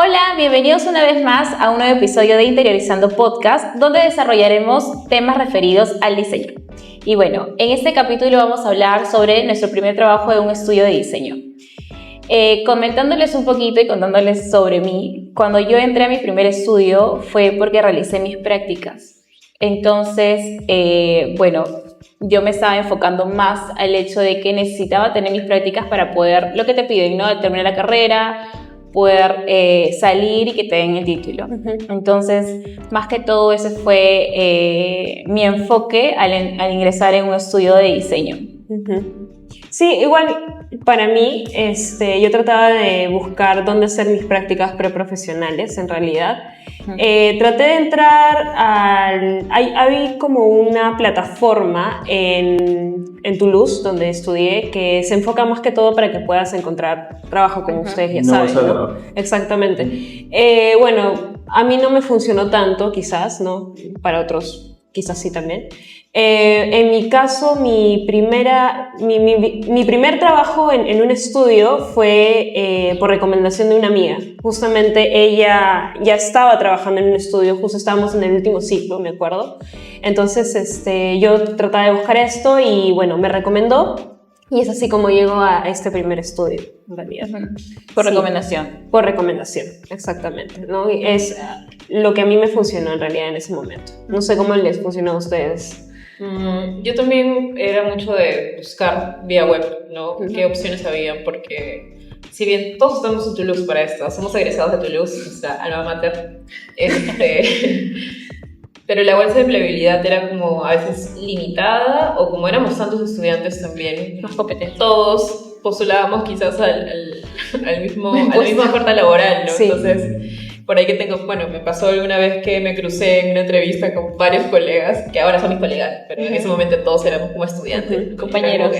Hola, bienvenidos una vez más a un nuevo episodio de Interiorizando Podcast, donde desarrollaremos temas referidos al diseño. Y bueno, en este capítulo vamos a hablar sobre nuestro primer trabajo en un estudio de diseño. Comentándoles un poquito y contándoles sobre mí, cuando yo entré a mi primer estudio fue porque realicé mis prácticas. Entonces, yo me estaba enfocando más al hecho de que necesitaba tener mis prácticas para poder, lo que te piden, ¿no? Al terminar la carrera, poder salir y que te den el título. Entonces, más que todo ese fue mi enfoque al ingresar en un estudio de diseño. Sí, igual para mí, yo trataba de buscar dónde hacer mis prácticas preprofesionales, en realidad. Traté de entrar hay como una plataforma en Toulouse, donde estudié, que se enfoca más que todo para que puedas encontrar trabajo, como ustedes ya saben, ¿no? Exactamente. Bueno, a mí no me funcionó tanto, quizás, ¿no? Para otros, quizás sí también. En mi caso, mi primer trabajo en un estudio fue por recomendación de una amiga. Justamente ella ya estaba trabajando en un estudio, justo estábamos en el último ciclo, me acuerdo. Entonces yo trataba de buscar esto y bueno, me recomendó. Y es así como llego a este primer estudio, en realidad. Por recomendación. Por recomendación, exactamente, ¿no? Y es lo que a mí me funcionó en realidad en ese momento. No sé cómo les funcionó a ustedes. Yo también era mucho de buscar vía web, ¿no? ¿Qué opciones había? Porque si bien todos estamos en Toulouse para esto, somos egresados de Toulouse, nuestra alma mater, pero la bolsa de empleabilidad era como a veces limitada, o como éramos tantos estudiantes también, Más competentes. todos postulábamos quizás a la misma oferta laboral, ¿no? Sí. Entonces, por ahí me pasó alguna vez que me crucé en una entrevista con varios colegas, que ahora son mis colegas, pero en ese momento todos éramos como estudiantes. Compañeros.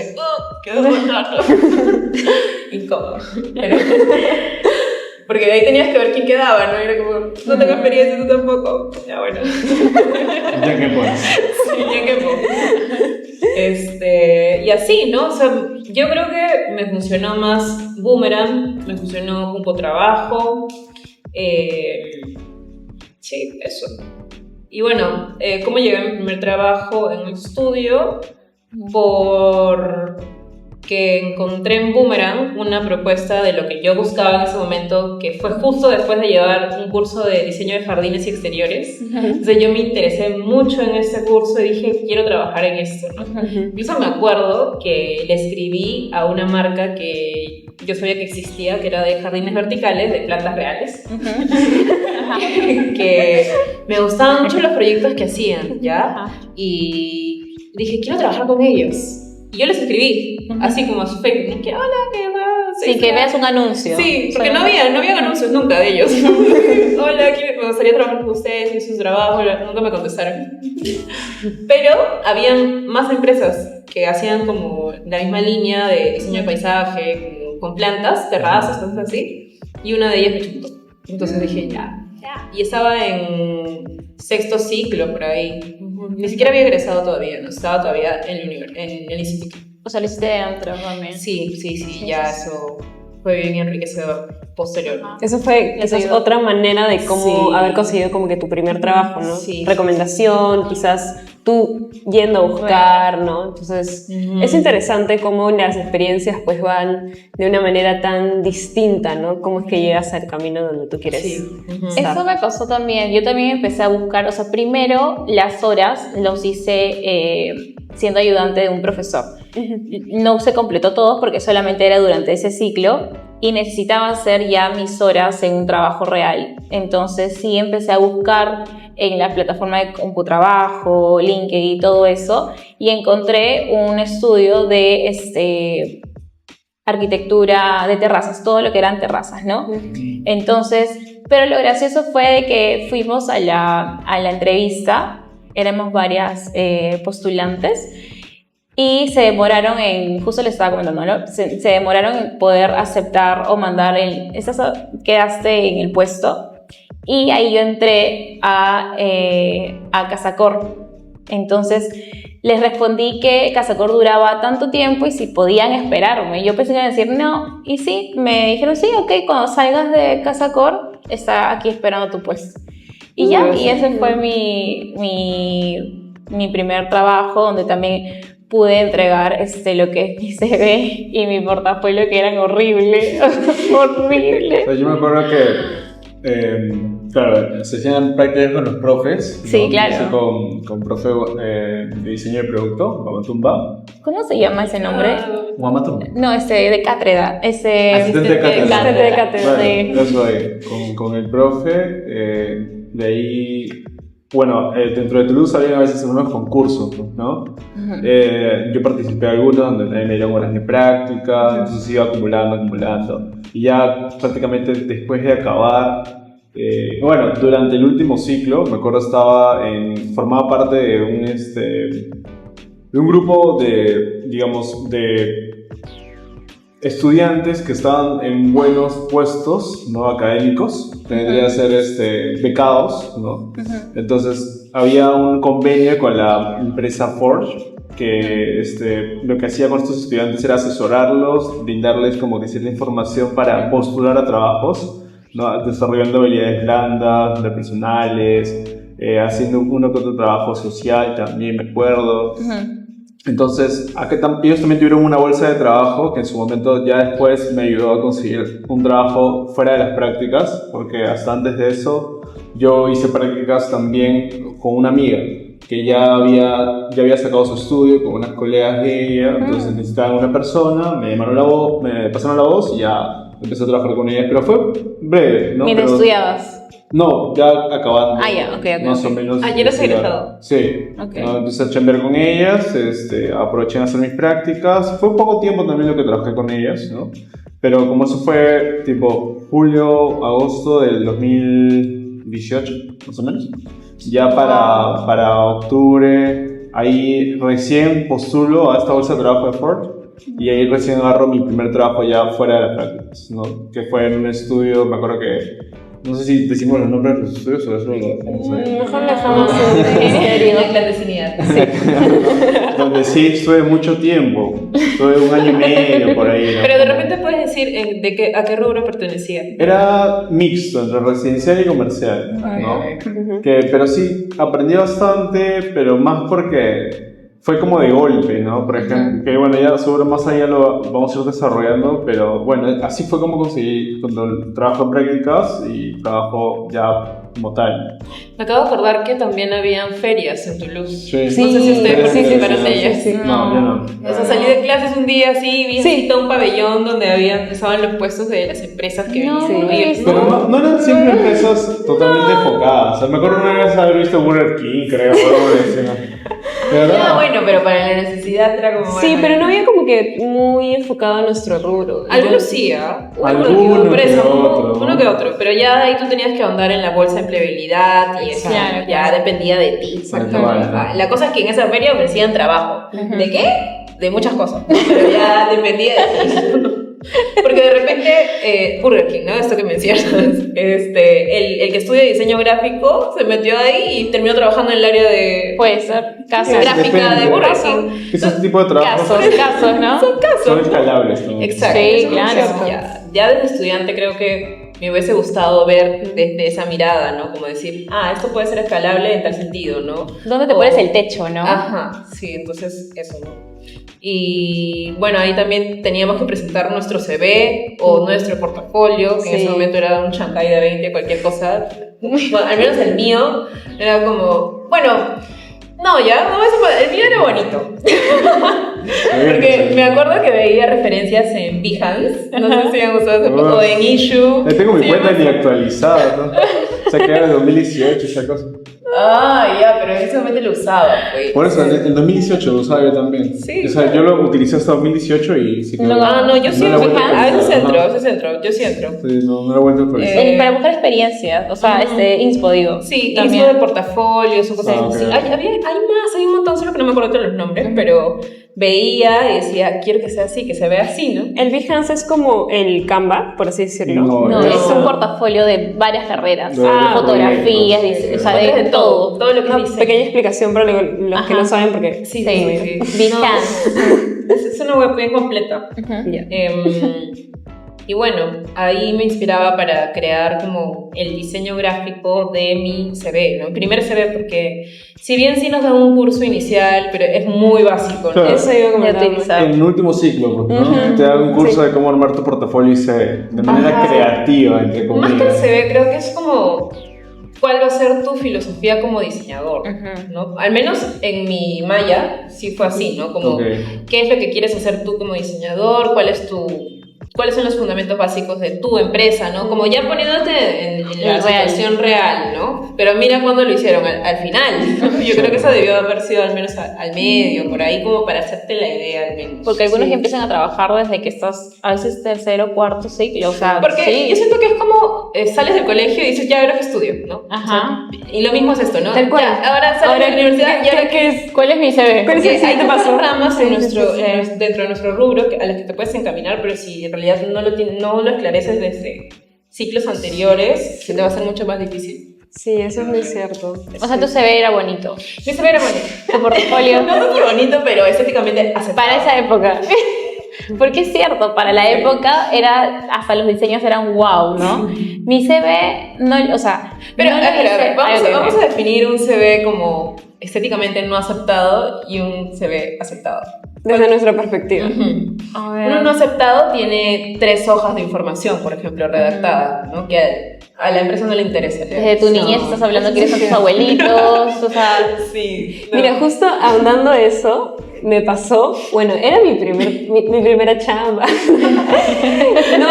¡Qué desmontado! Incómodo. Porque de ahí tenías que ver quién quedaba, ¿no? Era como, no tengo experiencia, tú tampoco. Ya bueno. Ya que pues. Sí, ya que pues. Y así, ¿no? O sea, yo creo que me funcionó más Boomerang, me funcionó Grupo Trabajo. Sí, eso. Y bueno, ¿cómo llegué a mi primer trabajo en un estudio? Porque encontré en Boomerang una propuesta de lo que yo buscaba en ese momento, que fue justo después de llevar un curso de diseño de jardines y exteriores. Entonces yo me interesé mucho en este curso y dije, quiero trabajar en esto, ¿no? Incluso me acuerdo que le escribí a una marca que yo sabía que existía, que era de jardines verticales, de plantas reales, que me gustaban mucho los proyectos que hacían, ¿ya? Y dije, quiero trabajar con ellos. Y yo les escribí, así como a su Facebook, que hola, ¿qué va? Sin que veas un anuncio. Sí, porque no había anuncios nunca de ellos. Hola, aquí me gustaría trabajar con ustedes, hice su trabajo, nunca me contestaron. Pero habían más empresas que hacían como la misma línea de diseño de paisaje, con plantas, terrazas, cosas así. Y una de ellas me chutó. Entonces dije, ya. Y estaba en sexto ciclo por ahí. Ni siquiera había egresado todavía, no estaba todavía en el instituto. O sea, lo hiciste dentro también. Sí, ya eso fue bien enriquecedor posterior. Esa es otra manera de cómo haber conseguido como que tu primer trabajo, ¿no? Sí. Recomendación, quizás tú yendo a buscar, ¿no? Entonces, es interesante cómo las experiencias pues van de una manera tan distinta, ¿no? Cómo es que llegas al camino donde tú quieres estar. Eso me pasó también. Yo también empecé a buscar, o sea, primero las horas los hice siendo ayudante de un profesor. No se completó todo porque solamente era durante ese ciclo y necesitaba hacer ya mis horas en un trabajo real. Entonces sí empecé a buscar en la plataforma de CompuTrabajo, LinkedIn y todo eso, y encontré un estudio de arquitectura de terrazas, todo lo que eran terrazas, ¿no? Entonces, pero lo gracioso fue de que fuimos a la entrevista, éramos varias postulantes, y se demoraron justo les estaba comentando, ¿no? Se demoraron en poder aceptar o mandar quedaste en el puesto. Y ahí yo entré a Casacor. Entonces, les respondí que Casacor duraba tanto tiempo y si podían esperarme. Yo pensé que iban a decir no, y sí, me dijeron sí, ok, cuando salgas de Casacor, está aquí esperando tu puesto. Y ya, y ese fue mi primer trabajo, donde también pude entregar lo que es mi CV y mi portafolio, que eran horribles, horribles. O sea, yo me acuerdo que, claro, se hacían prácticas con los profes. Sí, ¿no? claro. Con profe de diseño de producto, Guamatumba. ¿Cómo se llama ese nombre? Guamatumba. No, de cátedra. Asistente de cátedra. Asistente de cátedra, sí. Bueno, eso ahí, con el profe, de ahí, bueno, dentro de Toulouse había a veces unos concursos, ¿no? Yo participé en algunos donde también me dieron horas de práctica, entonces iba acumulando. Y ya prácticamente después de acabar, bueno, durante el último ciclo, me acuerdo formaba parte de un grupo de, digamos, de estudiantes que estaban en buenos puestos, ¿no? Académicos, tendría que ser becados, ¿no? Entonces había un convenio con la empresa Forge, que lo que hacía con estos estudiantes era asesorarlos, brindarles como que cierta información para postular a trabajos, ¿no? Desarrollando habilidades blandas, personales, haciendo uno que otro trabajo social también, me acuerdo. Entonces, ellos también tuvieron una bolsa de trabajo que en su momento ya después me ayudó a conseguir un trabajo fuera de las prácticas, porque hasta antes de eso yo hice prácticas también con una amiga que ya había sacado su estudio con unas colegas de ella, entonces necesitaban una persona, me pasaron la voz y ya empecé a trabajar con ella, pero fue breve, ¿no? ¿Mientras estudiabas? No, ya acabando. Ya, ok. Más o menos. ¿Ya eres egresado? Sí. Okay. Empecé a chambear con ellas, aproveché a hacer mis prácticas. Fue poco tiempo también lo que trabajé con ellas, ¿no? Pero como eso fue tipo julio, agosto del 2018, más o menos. Ya para octubre, ahí recién postulo a esta bolsa de trabajo de Ford. Y ahí recién agarro mi primer trabajo ya fuera de las prácticas, ¿no? Que fue en un estudio, me acuerdo que... No sé si decimos los nombres de los estudios o eso lo dejamos ahí. Mejor lo dejamos en misterio. La clandestinidad. Donde sí estuve mucho tiempo, estuve 1 año y medio por ahí, ¿no? Pero de repente puedes decir a qué rubro pertenecía. Era mixto entre residencial y comercial, ¿no? Pero sí, aprendí bastante, pero más porque fue como de golpe, ¿no? Por ejemplo, que bueno, ya seguro más allá lo vamos a ir desarrollando, pero bueno, así fue como conseguí cuando trabajo en prácticas y trabajo ya como tal. Me acabo de acordar que también habían ferias en Toulouse. Sí. No sé si ustedes participaron de ellas. No, yo no. O sea, salí de clases un día así, vi un pabellón donde estaban los puestos de las empresas que venían. Pero no eran siempre empresas totalmente enfocadas. O sea, me acuerdo una vez haber visto Burger King, creo, algo de eso. Bueno, pero para la necesidad era como... Sí, pero no había como que muy enfocado a nuestro rubro. Algunos sí, ¿ah? Uno que otro. Pero ya ahí tú tenías que ahondar en la bolsa de empleabilidad y eso ya dependía de ti. Exactamente. La cosa es que en esa feria ofrecían trabajo. ¿De qué? De muchas cosas. Pero ya dependía de ti. Porque de repente, Burger King, ¿no? Esto que mencionas, el que estudia diseño gráfico se metió ahí y terminó trabajando en el área de... Puede ser, casos. Gráfica de Burger King. Ese tipo de trabajos Casos, ¿no? son escalables, ¿no? Exacto. Sí, claro. Ya desde estudiante creo que me hubiese gustado ver desde esa mirada, ¿no? Como decir, esto puede ser escalable en tal sentido, ¿no? ¿Dónde te pones el techo, no? Ajá, sí, entonces eso, ¿no? Y bueno, ahí también teníamos que presentar nuestro CV o nuestro portafolio, que en ese momento era un chancay de 20, cualquier cosa. Bueno, al menos el mío era como, bueno, el mío era bonito. Porque me acuerdo que veía referencias en Behance, no sé si han usado ese poco, o en Issue. Tengo mi cuenta ni actualizada, ¿no? O sea, que era de 2018 esa cosa. Pero en ese momento lo usaba, pues. Por eso, en 2018 lo usaba yo también. Sí. O sea, yo lo utilicé hasta 2018 y sí que... yo sí, a veces entro, yo sí entro. Sí, no lo he vuelto a actualizar. Para buscar experiencias, o sea, inspo, digo. Sí, también. inspo de portafolios o cosas así. Okay. Hay un montón, solo que no me acuerdo de los nombres, pero veía y decía, quiero que sea así, que se vea así, ¿no? El Behance es como el Canva, por así decirlo. No, es un portafolio de varias carreras, Ah, fotografías, o sea, de todo. Todo lo que Una dice. pequeña explicación para los que Ajá. no saben, porque Sí, Sí. sí. Behance. Es una web bien completa. Ya. Y bueno, ahí me inspiraba para crear como el diseño gráfico de mi CV, ¿no? El primer CV, porque si bien sí nos da un curso inicial, pero es muy básico, ¿no? Claro. Eso iba a De comentar. utilizar. En el último ciclo, pues, ¿no? Te dan un curso de cómo armar tu portafolio y CV de manera creativa, entre Más que el comillas. CV, creo que es como cuál va a ser tu filosofía como diseñador, ¿no? Al menos en mi malla sí fue así, ¿no? Como Ok. qué es lo que quieres hacer tú como diseñador, cuáles son los fundamentos básicos de tu empresa, ¿no? Como ya poniéndote en la El real. situación real, ¿no? Pero mira cuándo lo hicieron, al final, ¿no? Yo creo que eso debió haber sido al menos al medio, por ahí, como para hacerte la idea al menos. Porque algunos ya empiezan a trabajar desde que estás a veces tercero, cuarto ciclo, o sea, Porque sí. yo siento que es como sales del colegio y dices, ya ahora que estudio, ¿no? Ajá. O sea, y lo mismo es esto, ¿no? Tal cual. Ya, ahora sales de la universidad y ahora ¿Qué es? ¿Cuál es mi CV? ¿Cuál es porque el hay siguiente tantas paso? ramas Sí, en sí, nuestro, sí, sí. dentro de nuestro rubro a las que te puedes encaminar, pero si en realidad no lo esclareces desde ciclos anteriores, se te va a ser mucho más difícil. Sí, eso es muy cierto. O sea, tu CV era bonito. Mi CV era bonito. Tu portafolio. No sé si bonito, pero estéticamente aceptable. Para esa época. Porque es cierto, para la época hasta los diseños eran wow, ¿no? Mi CV, no, o sea, Pero, no lo espera, hice- vamos a definir un CV como estéticamente no aceptado y un CV aceptado. Desde nuestra perspectiva. A ver. Uno no aceptado tiene 3 hojas de información, por ejemplo, redactada, ¿no? Que a la empresa no le interesa. Desde tu niñez estás hablando quiénes son tus abuelitos, o sea, Sí. Mira, justo ahondando eso, me pasó, bueno, era mi primera chamba. No,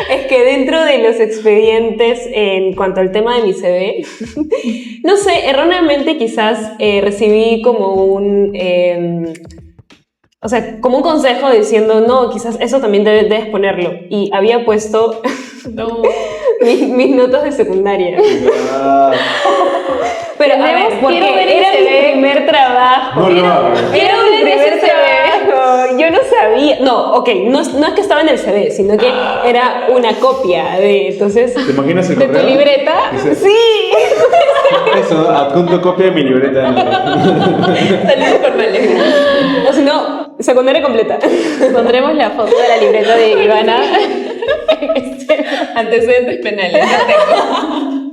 es que dentro de los expedientes en cuanto al tema de mi CV, no sé, erróneamente quizás recibí como o sea, como un consejo diciendo, no, quizás eso también debes ponerlo. Y había puesto mis notas de secundaria. Ah, Pero a Tenemos- ver, porque quiero ver el era mi CV. primer trabajo. no lo hagas. Era mi primer trabajo. Yo no sabía. No, ok, no es que estaba en el CV, sino que era una copia de. Entonces. ¿Te imaginas el de tu correo? libreta. Dice, Sí. eso, adjunto copia de mi libreta. Saludos formales. O si no, secundaria completa. Pondremos la foto de la libreta de Ivana. Antecedentes penales, no tengo.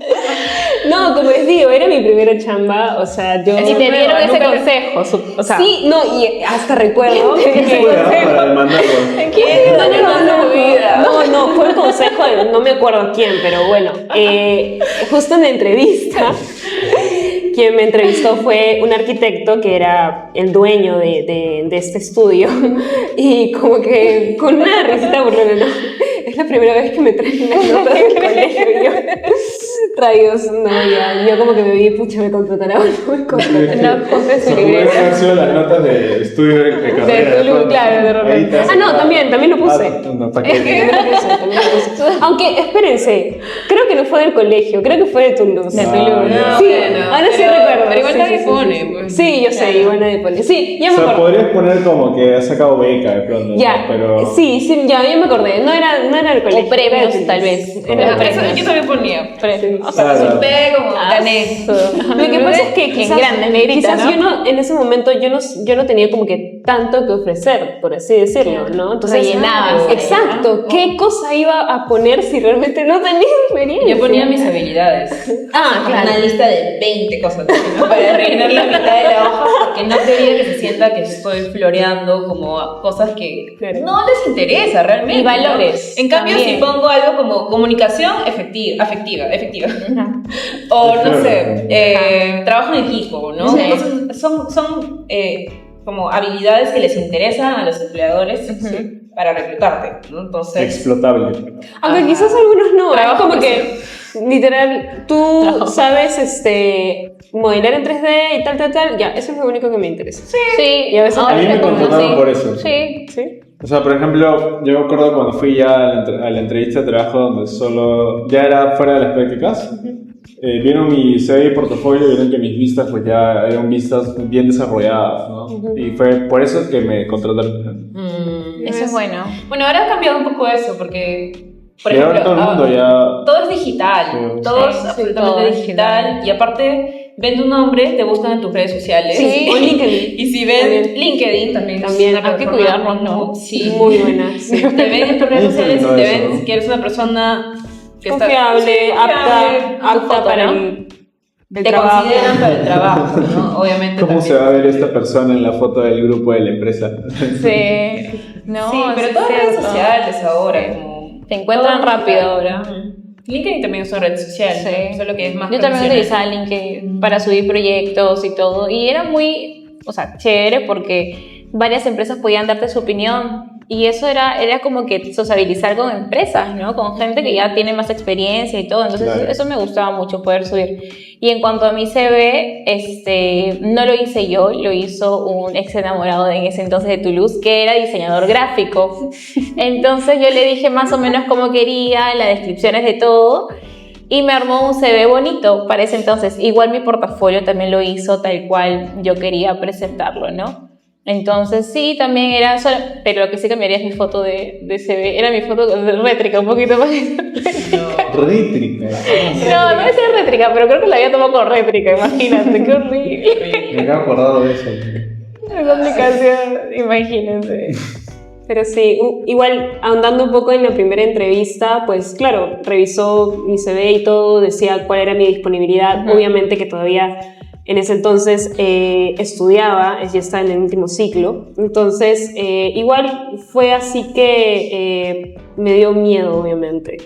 No, como les digo, era mi primera chamba. O sea, yo. Y te dieron ese nunca- consejo. O sea, Sí, no, y hasta recuerdo que. Para demandarlo. ¿Quién está llamando tu vida? No, fue un consejo de no me acuerdo quién, pero bueno, justo en la entrevista, quien me entrevistó fue un arquitecto que era el dueño de este estudio y como que con una risita burlona, ¿no? Es la primera vez que me traen las notas del colegio y yo, rayos, no, ya, yo como que me vi, pucha, me contratará o no me contratará. No, ponte su O sea, libreta. pudieron haber sido las notas de estudio de carrera. Tulu, ¿no? claro, de repente. Ahí te hace- Ah, no, también lo puse. Ah, no, ¿para qué? También lo puse. Aunque, espérense, creo que no fue del colegio, creo que fue de Toulouse. De Toulouse. No, Sí, bueno, ahora sí pero- recuerdo. pero igual Sí, nadie sí, pone, sí, sí. pues. Sí, yo sé, igual nadie pone. Sí, ya O me sea, acordé. podrías poner como que has sacado beca de pronto, ¿no? Ya, Pero... sí, ya me acordé. No era el colegio. O premios, era el tal Toulouse. vez. Era Eso premios. yo también ponía. O sea, Claro. resulté como gané. Lo que pasa es que quizás, en grande, negrita, quizás ¿no? yo no, en ese momento yo no tenía como que tanto que ofrecer, por así decirlo, ¿no? Entonces, Rellenabas. exacto, ¿qué cosa iba a poner si realmente no tenía experiencia? Yo ponía mis habilidades. Ah, claro. Una lista de 20 cosas, ¿no? Para rellenar la mitad de la hoja, porque no quería que se sienta que estoy floreando como cosas que Claro. no les interesa realmente. Y valores ¿no? En cambio, también. si pongo algo como comunicación afectiva, o no sé, trabajo en equipo, ¿no? Sí. Entonces, son como habilidades que les interesan a los empleadores para reclutarte, ¿no? Entonces, Explotable. Aunque quizás algunos no, es Trabajo como que literal, tú sabes modelar en 3D y tal, ya, eso es lo único que me interesa. Sí, Y a veces ahora a mí me es como contrataron sí. por eso. Sí. ¿Sí? O sea, por ejemplo, yo me acuerdo cuando fui ya a la entrevista de trabajo donde solo ya era fuera de las prácticas, vieron mi CV y portafolio y vieron que mis vistas pues ya eran vistas bien desarrolladas, ¿no? Y fue por eso que me contrataron. Eso es bueno. Bueno, ahora ha cambiado un poco eso, porque, por Y ejemplo, ahora todo el mundo ya... todo es digital, Sí. todo es Sí, absolutamente todo es digital, digital. y aparte, ven tu nombre, te buscan en tus redes sociales. Sí. O LinkedIn. Y si ven También. LinkedIn también, También, es una hay que plataforma cuidarnos, ¿no? Sí. Muy buena. Sí. Te ven en tus redes sociales y Todo te eso, ven ¿no? que eres una persona que Confiable, sí, confiable, apta foto, para ¿no? el te trabajo. consideran para el trabajo, ¿no? Obviamente. ¿Cómo se también. va a ver esta persona en la foto del grupo de la empresa? Sí. No, Sí, pero es todas las redes cierto. sociales ahora, como... Te encuentran todo rápido digital. ahora. LinkedIn también es una red social, Sí. ¿no? Solo que es más Yo también profesional. utilizaba LinkedIn para subir proyectos y todo. Y era muy, o sea, chévere porque varias empresas podían darte su opinión. Y eso era como que sociabilizar con empresas, ¿no? Con gente que ya tiene más experiencia y todo. Entonces Claro. eso me gustaba mucho poder subir. Y en cuanto a mi CV, no lo hice yo, lo hizo un ex enamorado en ese entonces de Toulouse, que era diseñador gráfico. Entonces yo le dije más o menos cómo quería, las descripciones de todo. Y me armó un CV bonito para ese entonces. Igual mi portafolio también lo hizo tal cual yo quería presentarlo, ¿no? Entonces sí, también era solo, pero lo que sí cambiaría es mi foto de CV. Era mi foto rétrica, un poquito más. Rétrica. No, no decía rétrica, pero creo que la había tomado con rétrica, imagínate, qué horrible. Me había acordado de eso. Una complicación, imagínense. Pero sí, igual ahondando un poco en la primera entrevista, pues claro, revisó mi CV y todo, decía cuál era mi disponibilidad. Obviamente que todavía en ese entonces estudiaba, ya estaba en el último ciclo. Entonces, igual fue así que me dio miedo, obviamente,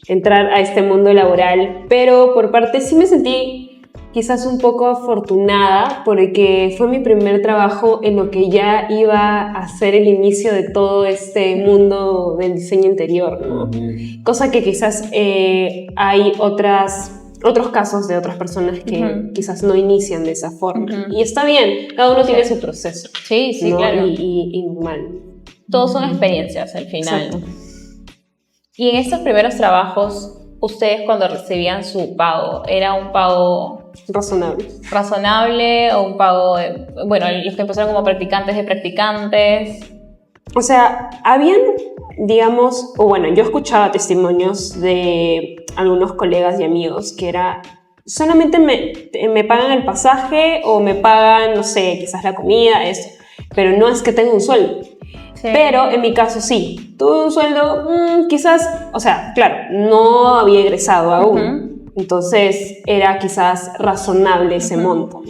entrar a este mundo laboral. Pero por parte sí me sentí quizás un poco afortunada porque fue mi primer trabajo en lo que ya iba a ser el inicio de todo este mundo del diseño interior, ¿no? Cosa que quizás hay otros casos de otras personas que quizás no inician de esa forma. Y está bien, cada uno tiene su proceso. Sí, sí, ¿no? claro. Y normal. Todos son experiencias al final. Exacto. Y en estos primeros trabajos, ustedes cuando recibían su pago, ¿era un pago Razonable. razonable o un pago, bueno, los que empezaron como practicantes de practicantes? O sea, habían, digamos, o bueno, yo escuchaba testimonios de algunos colegas y amigos que era, solamente me pagan el pasaje o me pagan, no sé, quizás la comida, eso, pero no es que tenga un sueldo. Sí. Pero en mi caso sí, tuve un sueldo, quizás, o sea, claro, no había egresado aún. Entonces era quizás razonable ese monto.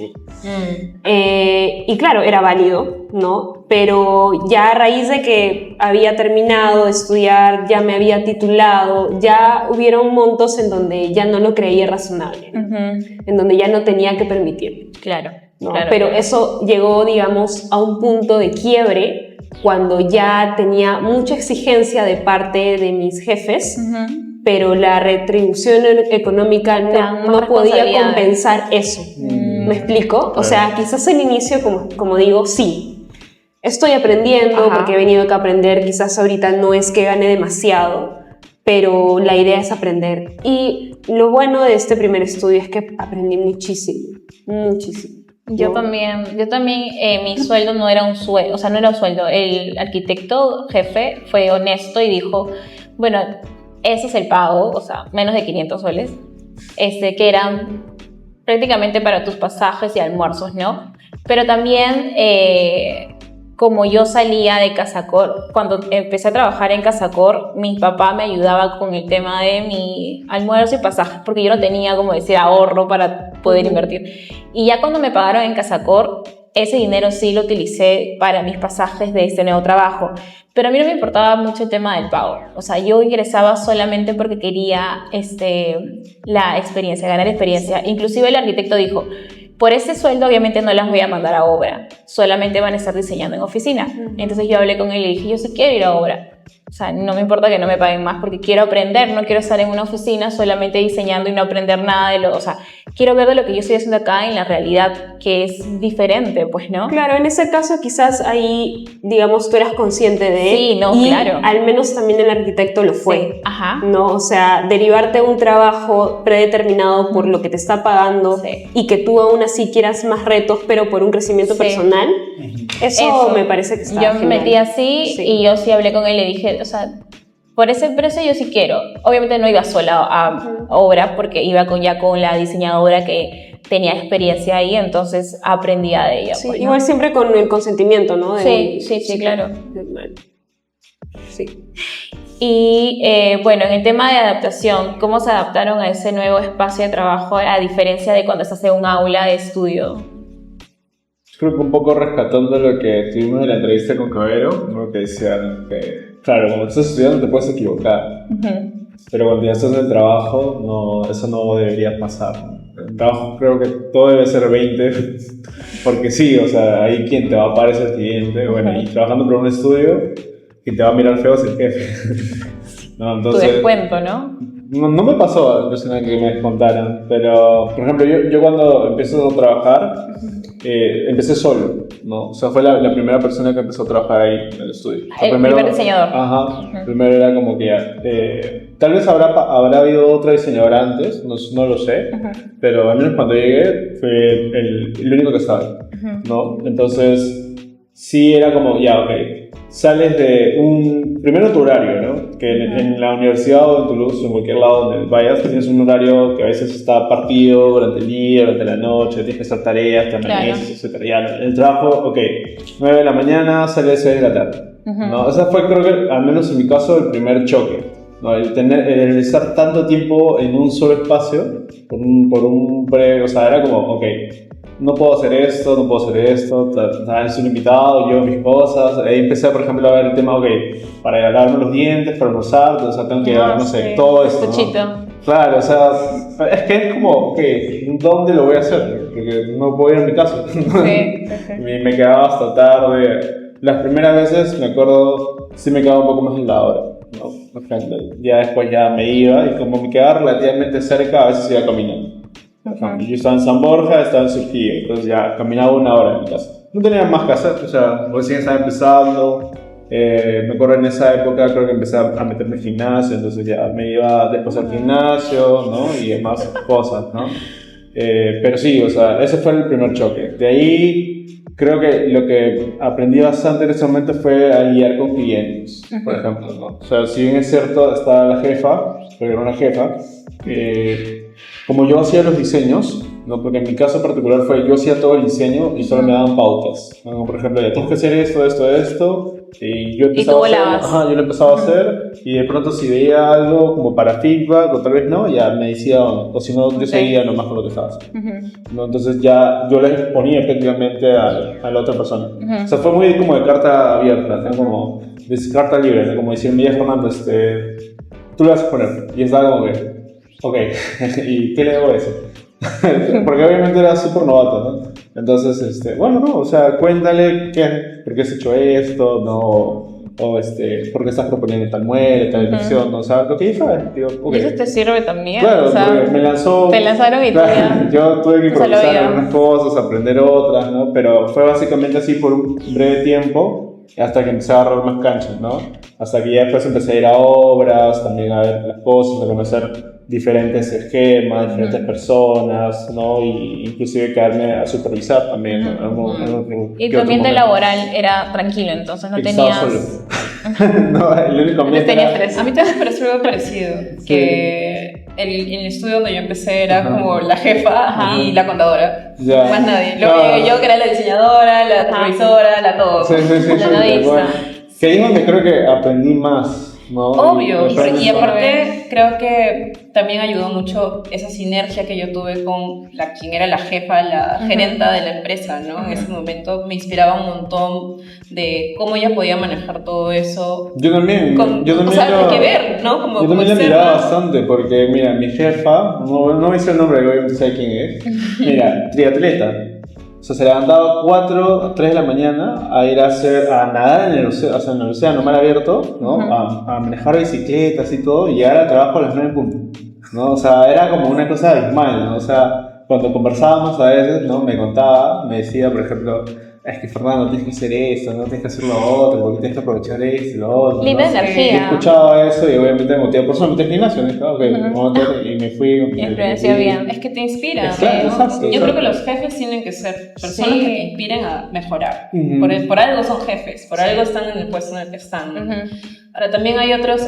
Y claro, era válido, ¿no? Pero ya a raíz de que había terminado de estudiar, ya me había titulado, ya hubieron montos en donde ya no lo creía razonable, ¿no? En donde ya no tenía que permitir. Claro, ¿no? claro. Pero eso llegó, digamos, a un punto de quiebre cuando ya tenía mucha exigencia de parte de mis jefes, pero la retribución económica Más no podía responsabilidades. compensar eso. ¿Me explico? O sea, quizás al inicio, como digo, sí, estoy aprendiendo Ajá. porque he venido acá a aprender, quizás ahorita no es que gane demasiado, pero la idea es aprender. Y lo bueno de este primer estudio es que aprendí muchísimo, muchísimo. Yo ¿no? también, mi sueldo no era un sueldo, o sea, no era un sueldo. El arquitecto jefe fue honesto y dijo, bueno, ese es el pago, o sea, menos de 500 soles, que eran prácticamente para tus pasajes y almuerzos, ¿no? Pero también, como yo salía de Casacor, cuando empecé a trabajar en Casacor, mi papá me ayudaba con el tema de mi almuerzo y pasajes, porque yo no tenía, como decir, ahorro para poder invertir. Y ya cuando me pagaron en Casacor, ese dinero sí lo utilicé para mis pasajes de este nuevo trabajo. Pero a mí no me importaba mucho el tema del pago. O sea, yo ingresaba solamente porque quería la experiencia, ganar experiencia. Inclusive el arquitecto dijo, por ese sueldo obviamente no las voy a mandar a obra, solamente van a estar diseñando en oficina. Entonces yo hablé con él y le dije, yo sí quiero ir a obra. O sea, no me importa que no me paguen más porque quiero aprender, no quiero estar en una oficina solamente diseñando y no aprender nada de lo... O sea, quiero ver de lo que yo estoy haciendo acá en la realidad, que es diferente, pues, ¿no? Claro, en ese caso quizás ahí, digamos, tú eras consciente de... Sí, no, y claro. al menos también el arquitecto lo fue. Sí, ajá. ¿No? O sea, derivarte un trabajo predeterminado por lo que te está pagando Sí. y que tú aún así quieras más retos, pero por un crecimiento Sí. personal, eso me parece que está Yo me genial. metí así Sí. y yo sí hablé con él y le dije, o sea, por ese precio yo sí quiero. Obviamente no iba sola a obra porque iba ya con la diseñadora que tenía experiencia ahí, entonces aprendía de ella. Sí, pues, ¿no? igual siempre con el consentimiento, ¿no? Sí, claro. Sí. Y bueno, en el tema de adaptación, ¿cómo se adaptaron a ese nuevo espacio de trabajo a diferencia de cuando estás en un aula de estudio? Creo que un poco rescatando lo que tuvimos en la entrevista con Cabero, ¿no? Que decían que, claro, cuando estás estudiando te puedes equivocar, pero cuando ya estás en el trabajo, no, eso no debería pasar. En el trabajo creo que todo debe ser 20, porque sí, o sea, hay quien te va a pagar ese cliente, bueno, y trabajando por un estudio, quien te va a mirar feo es el jefe. No, entonces, Tu descuento, ¿no? no me pasó impresionante que me descontaran, pero por ejemplo, yo cuando empiezo a trabajar, empecé solo, ¿no? O sea, fue la primera persona que empezó a trabajar ahí en el estudio. El primer diseñador. Ajá, primero era como que ya, tal vez habrá habido otra diseñadora antes, no lo sé, pero al menos cuando llegué fue el único que estaba ahí, ¿no? Entonces, sí era como, ya, ok. Sales de primero tu horario, ¿no? Que en la universidad o en Toulouse o en cualquier lado donde vayas tienes un horario que a veces está partido durante el día, durante la noche, tienes que hacer tareas, te amaneces, etc. Ya, el trabajo, ok, 9 de la mañana, sales 6 de la tarde, ¿no? Esa fue, creo que, al menos en mi caso, el primer choque, ¿no? El estar tanto tiempo en un solo espacio, por un breve, o sea, era como, ok, no puedo hacer esto, no puedo hacer esto, soy un invitado, yo mis cosas. Ahí empecé, por ejemplo, a ver el tema, ok, para lavarme los dientes, para almorzar, o sea, tengo que llevar, no sé, todo esto, Puchito. ¿no? Claro, o sea, es que es como, ok, ¿dónde lo voy a hacer? Porque no puedo ir a mi casa. Sí. Me quedaba hasta tarde. Las primeras veces, me acuerdo, sí me quedaba un poco más en la hora, ¿no? Por ejemplo, ya después ya me iba y como me quedaba relativamente cerca, a veces iba caminando. Yo estaba en San Borja, estaba en Surquía, entonces ya caminaba 1 hora en mi casa. No tenía más que hacer, o sea, recién estaba empezando. Me acuerdo en esa época, creo que empecé a meterme en gimnasio, entonces ya me iba después al gimnasio, ¿no? Y demás cosas, ¿no? Pero sí, o sea, ese fue el primer choque. De ahí, creo que lo que aprendí bastante en ese momento fue a lidiar con clientes, por ejemplo, ¿no? O sea, si bien es cierto, estaba la jefa, porque era una jefa, como yo hacía los diseños, ¿no? Porque en mi caso particular yo hacía todo el diseño y solo me daban pautas, ¿no? Como por ejemplo, ya tienes que hacer esto, y yo empezaba yo lo empezaba a hacer, y de pronto si veía algo como para feedback, o tal vez no, ya me decía, o si no, yo seguía nomás con lo que estaba haciendo, ¿no? Entonces ya yo le exponía efectivamente a la otra persona. O sea, fue muy como de carta abierta, ¿no? Como de carta libre, ¿no? Como decía Miguel Fernando, tú le vas a poner, y estaba como que, ok, ¿y qué le debo decir? Porque obviamente era súper novato, ¿no? Entonces, bueno, no, o sea, cuéntale por qué has hecho esto, ¿no? O por qué estás proponiendo tal mueble, tal dirección, ¿no? O sea, lo que hizo es, digo, ok. Y eso te sirve también, Claro, o sea, porque me lanzó... te lanzaron y claro, tú ya... yo tuve que o sea, lo improvisar veía. algunas cosas, aprender otras, ¿no? Pero fue básicamente así por un breve tiempo, hasta que empecé a agarrar más canchas, ¿no? Hasta que ya después empecé a ir a obras, también a ver las cosas, a conocer diferentes esquemas, diferentes personas, ¿no? Y inclusive quedarme a supervisar también, ¿no? Y tu ambiente laboral era tranquilo, entonces no Estaba tenías... solo. No, el único ambiente tenías era... estrés. A mí también me pareció algo parecido, que el estudio donde yo empecé era como la jefa y la contadora, Ya. más nadie. Luego llegué yo, que era la diseñadora, la supervisora, la todo. Sí, La nodista. bueno. Que ahí donde creo que aprendí más, ¿no? Obvio, Y y aparte creo que también ayudó mucho esa sinergia que yo tuve con quien era la jefa, la gerenta de la empresa, ¿no? En ese momento me inspiraba un montón de cómo ella podía manejar todo eso. Yo también, O sea, hay que ver, ¿no? Como yo también la externa. miraba bastante porque, mira, mi jefa, no me dice el nombre, obviamente sé quién es, mira, triatleta. O sea, se levantaba a 4, 3 de la mañana a ir a nadar en el océano, o sea, en el océano, mar abierto, ¿no? A manejar bicicletas y todo, y llegar al trabajo a las 9 en punto, ¿no? O sea, era como una cosa abismal, ¿no? O sea, cuando conversábamos a veces, ¿no? Me decía, por ejemplo, es que Fernando, tienes que hacer esto, no tienes que hacer lo otro, porque tienes que aprovechar esto y lo otro. Libre de energía. Yo escuchaba eso y obviamente me motivaba. Por eso me metí al gimnasio, ¿no? Okay, y me fui. Influenció bien. Es que te inspira. Exacto, ¿no? exacto, Yo creo que los jefes tienen que ser personas que te inspiren a mejorar. Por algo son jefes, por algo están en el puesto en el que están, ¿no? Ahora, también hay otros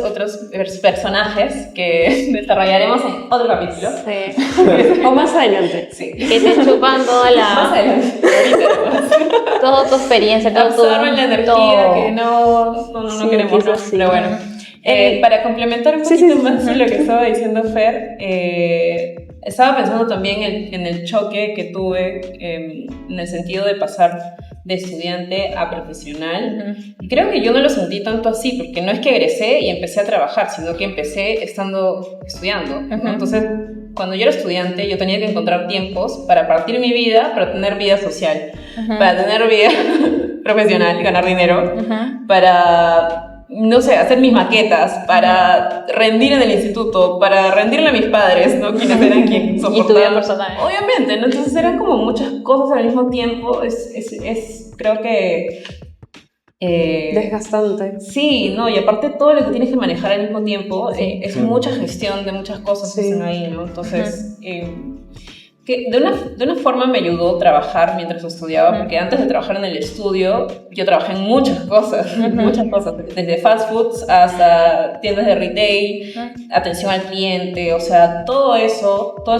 personajes que desarrollaremos en otro capítulo. Sí. O más adelante. Sí. Que te chupan toda Más adelante, ahorita. toda tu experiencia, todo tu... Absorben la energía todo. que no Sí, queremos, ¿no? sí. Pero bueno. Para complementar un poquito más lo que estaba diciendo Fer, estaba pensando también en el choque que tuve en el sentido de pasar de estudiante a profesional. Y creo que yo no lo sentí tanto así, porque no es que egresé y empecé a trabajar, sino que empecé estudiando. Entonces, cuando yo era estudiante, yo tenía que encontrar tiempos para partir mi vida, para tener vida social, para tener vida profesional, ganar dinero, para... no sé, hacer mis maquetas, para rendir en el instituto, para rendirle a mis padres, ¿no? Quienes eran quien soportaban. Y tu vida personal. Obviamente, ¿no? Entonces eran como muchas cosas al mismo tiempo. Creo que... Desgastante. Sí, no, y aparte todo lo que tienes que manejar al mismo tiempo es mucha gestión de muchas cosas que están ahí, ¿no? Entonces... que de una forma me ayudó trabajar mientras estudiaba, porque antes de trabajar en el estudio, yo trabajé en muchas cosas, desde fast foods hasta tiendas de retail, atención al cliente, o sea, todo ese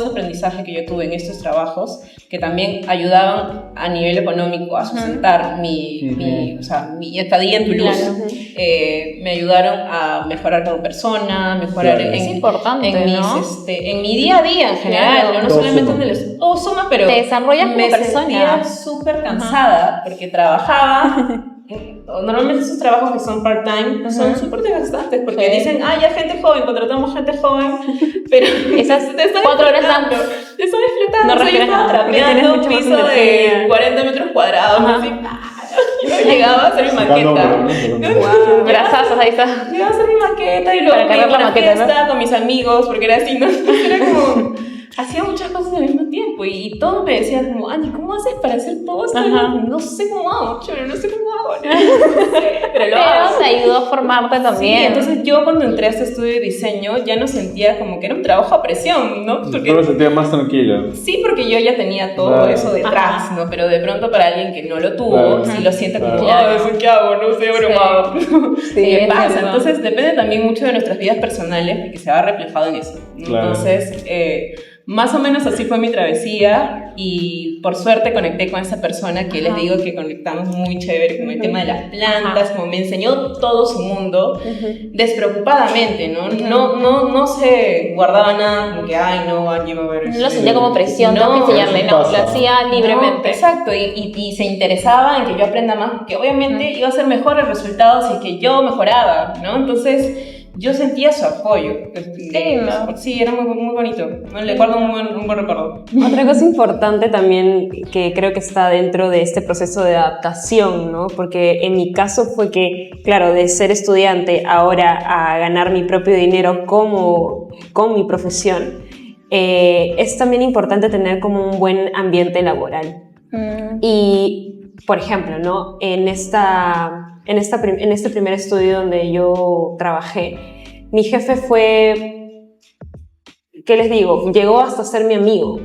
aprendizaje que yo tuve en estos trabajos, que también ayudaban a nivel económico a sustentar mi estadía en Toulouse, me ayudaron a mejorar como persona, mejorar es importante, ¿no? en mi día a día en general, no solamente en el suma, pero te desarrollas como persona. Me sentía súper cansada porque trabajaba. Normalmente esos trabajos que son part-time son súper desgastantes porque dicen, ya gente joven, contratamos gente joven, pero esas te están 4 horas te están explotando. No o sea, yo respiras estaba nada, trapeando un piso de 40 metros cuadrados, así, yo llegaba a hacer mi maqueta. Brazazos, ahí está. Llegaba a hacer mi maqueta y luego para cargar la maqueta, fiesta con mis amigos, porque era así, ¿no? Era como... hacía muchas cosas al mismo tiempo y todos me decían como, Ani, ¿cómo haces para hacer todo esto? No sé cómo hago, no sé cómo hago. Pero te ayudó a formarte también. Sí, entonces yo cuando entré a este estudio de diseño ya no sentía como que era un trabajo a presión, ¿no? Porque lo sentía más tranquilo. Sí, porque yo ya tenía todo eso detrás, ¿no? Pero de pronto para alguien que no lo tuvo, sí lo siente como, ¿qué hago? No sé, abrumado. ¿Qué pasa? Entonces depende también mucho de nuestras vidas personales porque se va reflejado en eso. Entonces, más o menos así fue mi travesía y por suerte conecté con esa persona que les digo que conectamos muy chévere con el tema de las plantas, como me enseñó todo su mundo despreocupadamente, no se guardaba nada como que, yo me voy a ver. No lo sentía como presión, tengo que enseñarle, lo hacía libremente. Exacto, y se interesaba en que yo aprenda más, porque obviamente iba a ser mejor el resultado si que yo mejoraba, ¿no? Entonces... yo sentía su apoyo. Sí, era muy bonito. Le guardo un buen recuerdo. Otra cosa importante también que creo que está dentro de este proceso de adaptación, ¿no? Porque en mi caso fue que, claro, de ser estudiante ahora a ganar mi propio dinero con mi profesión, es también importante tener como un buen ambiente laboral. Y, por ejemplo, ¿no? En este primer estudio donde yo trabajé, mi jefe fue, ¿qué les digo? Llegó hasta ser mi amigo,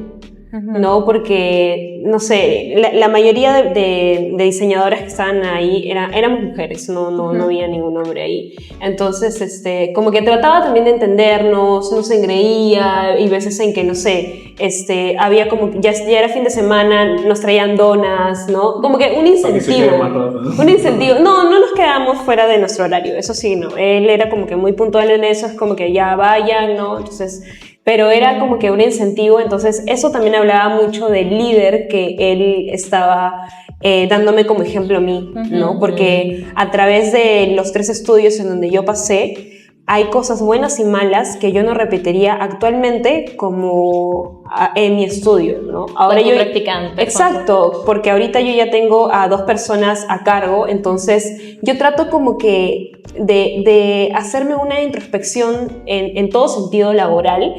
¿no? Porque, no sé, la mayoría de diseñadoras que estaban ahí éramos mujeres, no había ningún hombre ahí. Entonces, como que trataba también de entendernos, no se engreía, y veces en que, no sé, había como, ya era fin de semana, nos traían donas, ¿no? Como que un incentivo. Un incentivo. No nos quedamos fuera de nuestro horario, eso sí, no. Él era como que muy puntual en eso, es como que ya vayan, ¿no? Entonces... pero era como que un incentivo, entonces eso también hablaba mucho del líder que él estaba dándome como ejemplo a mí, ¿no? Porque a través de los 3 estudios en donde yo pasé, hay cosas buenas y malas que yo no repetiría actualmente como en mi estudio, ¿no? Ahora yo practicante. Exacto, porque ahorita yo ya tengo a 2 personas a cargo, entonces yo trato como que de hacerme una introspección en todo sentido laboral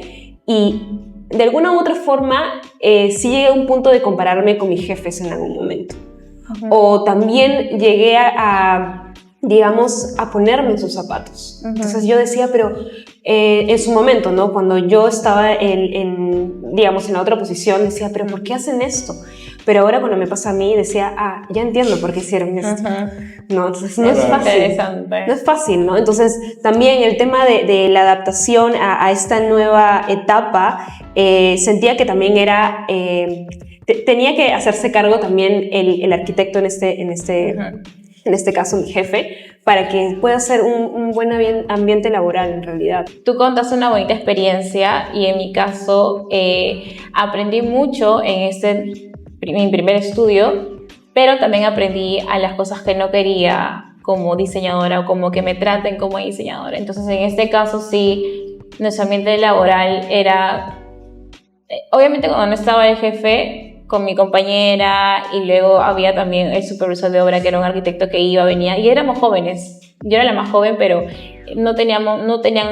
y de alguna u otra forma sí llegué a un punto de compararme con mis jefes en algún momento. O también llegué digamos, a ponerme en sus zapatos. Entonces yo decía, pero en su momento, ¿no? Cuando yo estaba digamos, en la otra posición, decía, pero ¿por qué hacen esto? Pero ahora cuando me pasa a mí, decía, ya entiendo por qué hicieron esto. No, entonces no es fácil. Interesante. No es fácil, ¿no? Entonces también el tema de la adaptación a esta nueva etapa, sentía que también era... tenía que hacerse cargo también el arquitecto en este caso mi jefe, para que pueda ser un buen ambiente laboral en realidad. Tú contaste una bonita experiencia y en mi caso aprendí mucho en mi primer estudio, pero también aprendí a las cosas que no quería como diseñadora o como que me traten como diseñadora. Entonces en este caso sí, nuestro ambiente laboral era, obviamente cuando no estaba el jefe, con mi compañera y luego había también el supervisor de obra que era un arquitecto que venía y éramos jóvenes. Yo era la más joven, pero no tenían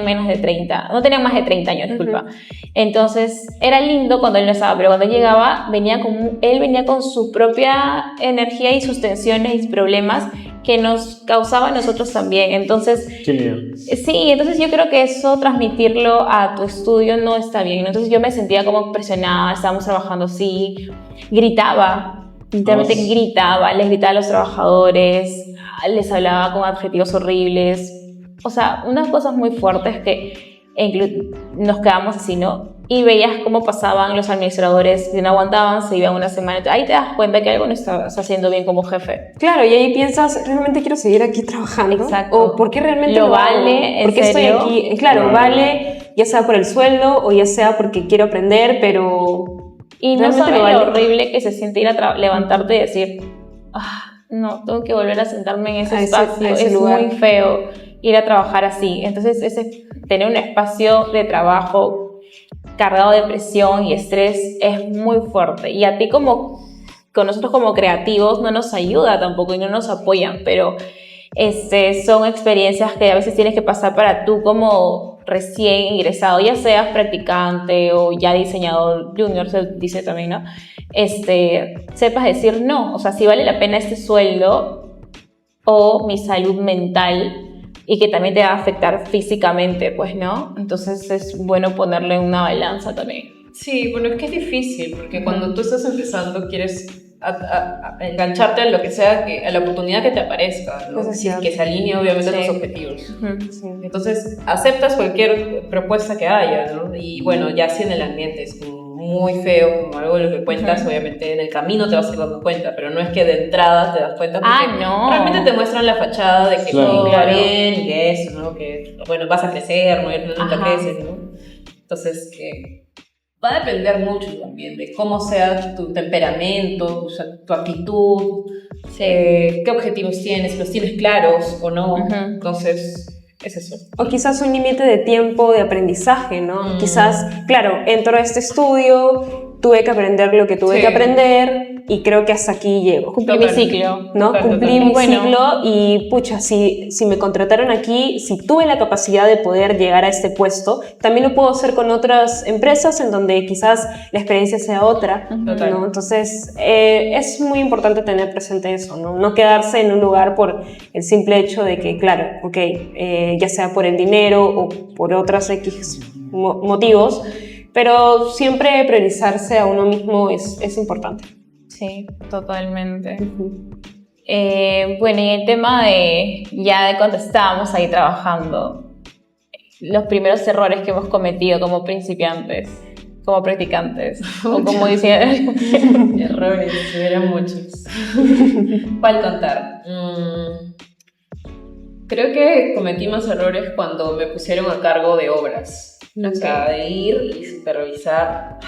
menos de 30, no tenían más de 30 años, disculpa. Entonces era lindo cuando él no estaba, pero cuando él llegaba, él venía con su propia energía y sus tensiones y problemas que nos causaba a nosotros también. Entonces, Qué miedo. Sí, entonces yo creo que eso transmitirlo a tu estudio no está bien. Entonces yo me sentía como presionada, estábamos trabajando así, gritaba, literalmente gritaba, les gritaba a los trabajadores, les hablaba con adjetivos horribles, o sea, unas cosas muy fuertes que nos quedamos así, ¿no? Y veías cómo pasaban los administradores, si no aguantaban, se iban una semana. Ahí te das cuenta que algo no estás haciendo bien como jefe. Claro, y ahí piensas, ¿realmente quiero seguir aquí trabajando? Exacto. ¿O por qué realmente lo vale? ¿Por qué estoy aquí? Claro, vale, ya sea por el sueldo o ya sea porque quiero aprender, pero... Y no sabes lo horrible que se siente ir a levantarte y decir, no, tengo que volver a sentarme en ese espacio, es lugar. Muy feo ir a trabajar así. Entonces, tener un espacio de trabajo cargado de presión y estrés es muy fuerte. Y a ti con nosotros como creativos no nos ayuda tampoco y no nos apoyan, pero son experiencias que a veces tienes que pasar para tú como recién ingresado, ya seas practicante o ya diseñador junior, se dice también, ¿no? Sepas decir no, o sea, si vale la pena este sueldo o mi salud mental y que también te va a afectar físicamente, pues, ¿no? Entonces es bueno ponerle una balanza también. Sí, bueno, es que es difícil, porque cuando tú estás empezando quieres engancharte a lo que sea, a la oportunidad que te aparezca, ¿no? Que se alinee obviamente a tus objetivos. Sí. Entonces aceptas cualquier propuesta que haya, ¿no? Y bueno, ya si en el ambiente es como muy feo, como algo de lo que cuentas, obviamente en el camino te vas a ir dando cuenta, pero no es que de entrada te das cuenta, porque no. realmente te muestran la fachada de que todo va bien y que eso, ¿no? Que bueno, vas a crecer, ¿no? Y nunca creces, ¿no? Entonces, va a depender mucho también de cómo sea tu temperamento, tu actitud, qué objetivos tienes, si los tienes claros o no. Entonces, es eso. O quizás un límite de tiempo de aprendizaje, ¿no? Quizás, claro, entro a este estudio, tuve que aprender lo que tuve que aprender y creo que hasta aquí llego. Cumplí mi ciclo. ¿No? Cumplí mi ciclo y pucha, si me contrataron aquí, si tuve la capacidad de poder llegar a este puesto, también lo puedo hacer con otras empresas en donde quizás la experiencia sea otra, ¿no? Entonces, es muy importante tener presente eso, ¿no? No quedarse en un lugar por el simple hecho de que, claro, ya sea por el dinero o por otros X motivos, pero siempre priorizarse a uno mismo es importante. Sí, totalmente. Bueno, y el tema de cuando estábamos ahí trabajando, los primeros errores que hemos cometido como principiantes, como practicantes, o como diseñadores. Errores, eran muchos. ¿Cuál contar? Creo que cometí más errores cuando me pusieron a cargo de obras. O sea, de ir y supervisar.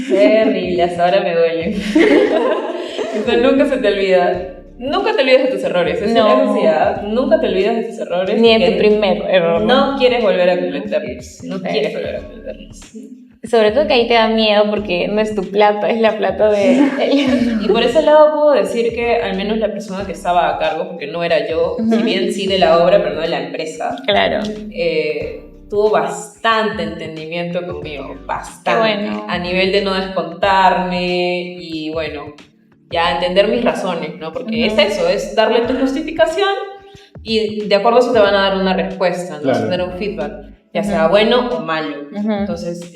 Terrible, hasta ahora me duelen. Eso nunca se te olvida. nunca te olvides de tus errores. Esa No. es la necesidad. Nunca te olvides de tus errores. Ni de que tu primer error. No quieres volver a cometerlos. No Sí. quieres volver a cometerlos. Sobre todo que ahí te da miedo porque no es tu plata, es la plata de ellos. Y por ese lado puedo decir que al menos la persona que estaba a cargo, porque no era yo, si bien sí de la obra, pero no de la empresa, Claro. tuvo bastante entendimiento conmigo, bastante. Qué bueno. A nivel de no descontarme y bueno, ya entender mis razones, ¿no? Porque es eso, es darle tu justificación y de acuerdo a eso te van a dar una respuesta, ¿no? Claro. Tener un feedback, ya sea bueno o malo. Entonces,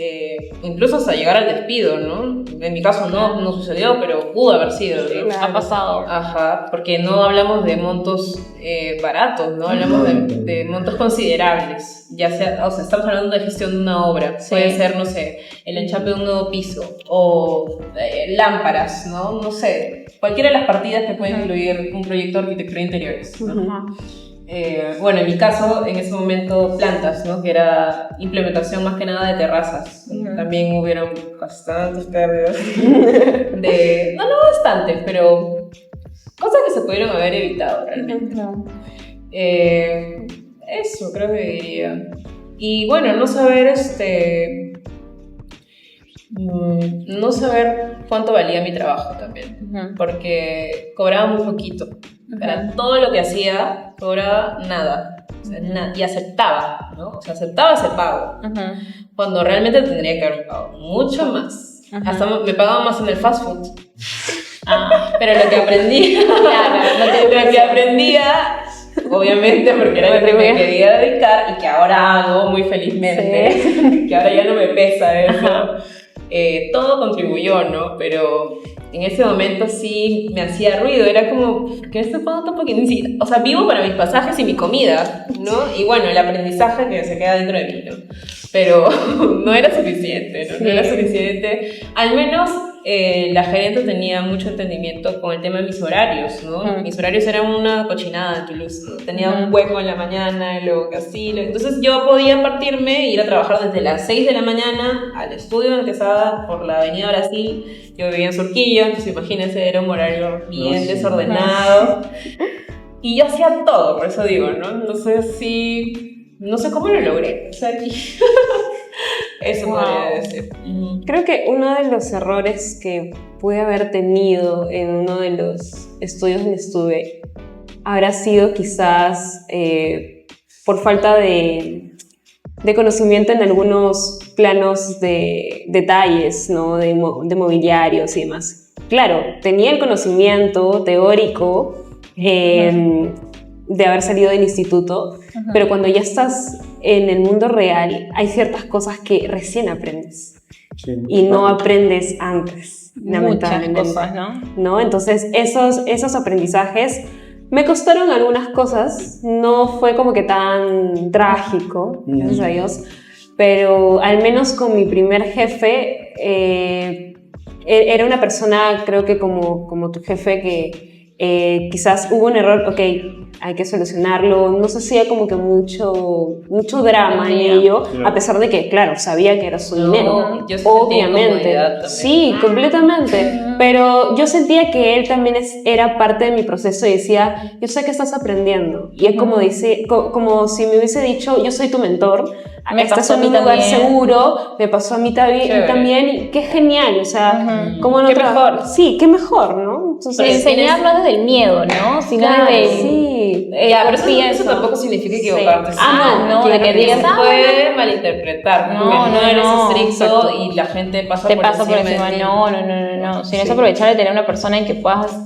incluso hasta llegar al despido, ¿no? En mi caso no sucedió, pero pudo haber sido, ¿no? Ha pasado. Ajá, porque no hablamos de montos baratos, ¿no? Hablamos de montos considerables. Ya sea, o sea, estamos hablando de gestión de una obra. Sí. Puede ser, no sé, el enchape de un nuevo piso o lámparas, ¿no? No sé, cualquiera de las partidas que pueden incluir un proyecto de arquitectura de interiores, ¿no? Bueno, en mi caso, en ese momento, plantas, ¿no? Que era implementación más que nada de terrazas. También hubieron bastantes pérdidas. No bastantes, pero cosas que se pudieron haber evitado realmente. Eso creo que diría. Y bueno, no saber no saber cuánto valía mi trabajo también, porque cobraba muy poquito. Para todo lo que hacía, cobraba nada. O sea, y aceptaba, ¿no? O sea, aceptaba ese pago. Cuando realmente tendría que haber pagado mucho más. Hasta me pagaban más en el fast food. Pero lo que aprendí, lo que aprendía, obviamente, porque era lo que me quería dedicar y que ahora hago muy felizmente, que ahora ya no me pesa eso. Todo contribuyó, ¿no? Pero en ese momento sí me hacía ruido, era como, ¿por qué estoy pagando tan poquito? O sea, vivo para mis pasajes y mi comida, ¿no? Y bueno, el aprendizaje que se queda dentro de mí, ¿no? Pero no era suficiente, ¿no? No era suficiente. Al menos la gerente tenía mucho entendimiento con el tema de mis horarios, ¿no? Mis horarios eran una cochinada en Toulouse, ¿no? Tenía un hueco en la mañana, y luego casi. Entonces yo podía partirme e ir a trabajar desde las 6 de la mañana al estudio en el que estaba por la avenida Brasil. Yo vivía en Surquillo, entonces imagínense, era un horario bien desordenado. Y yo hacía todo, por eso digo, ¿no? Entonces sí, no sé cómo lo logré. O sea, aquí... Eso podría decir. Creo que uno de los errores que pude haber tenido en uno de los estudios donde estuve habrá sido quizás por falta de conocimiento en algunos planos de detalles, ¿no? de mobiliarios y demás. Claro, tenía el conocimiento teórico de haber salido del instituto, pero cuando ya estás en el mundo real hay ciertas cosas que recién aprendes y no aprendes antes, lamentablemente. Muchas cosas, ¿No? Entonces esos aprendizajes me costaron algunas cosas, no fue como que tan trágico, gracias a Dios, pero al menos con mi primer jefe era una persona, creo que como tu jefe, que quizás hubo un error, ok, hay que solucionarlo, no se hacía como que mucho drama en ello, a pesar de que, claro, sabía que era su dinero, yo obviamente, sí, completamente, pero yo sentía que él también era parte de mi proceso y decía, yo sé que estás aprendiendo, y es como si me hubiese dicho, yo soy tu mentor, estás en un lugar seguro, me pasó a mí también, y qué genial, o sea, ¿cómo no qué mejor? Sí, qué mejor, ¿no? Entonces, enseñarlo desde el miedo, ¿no? Sino desde sí. Ya, pero eso tampoco significa equivocarte. Sí. No, de que digas, se puede malinterpretar, no eres estricto y la gente pasa por encima de ti. No. Sino es aprovechar de tener una persona en que puedas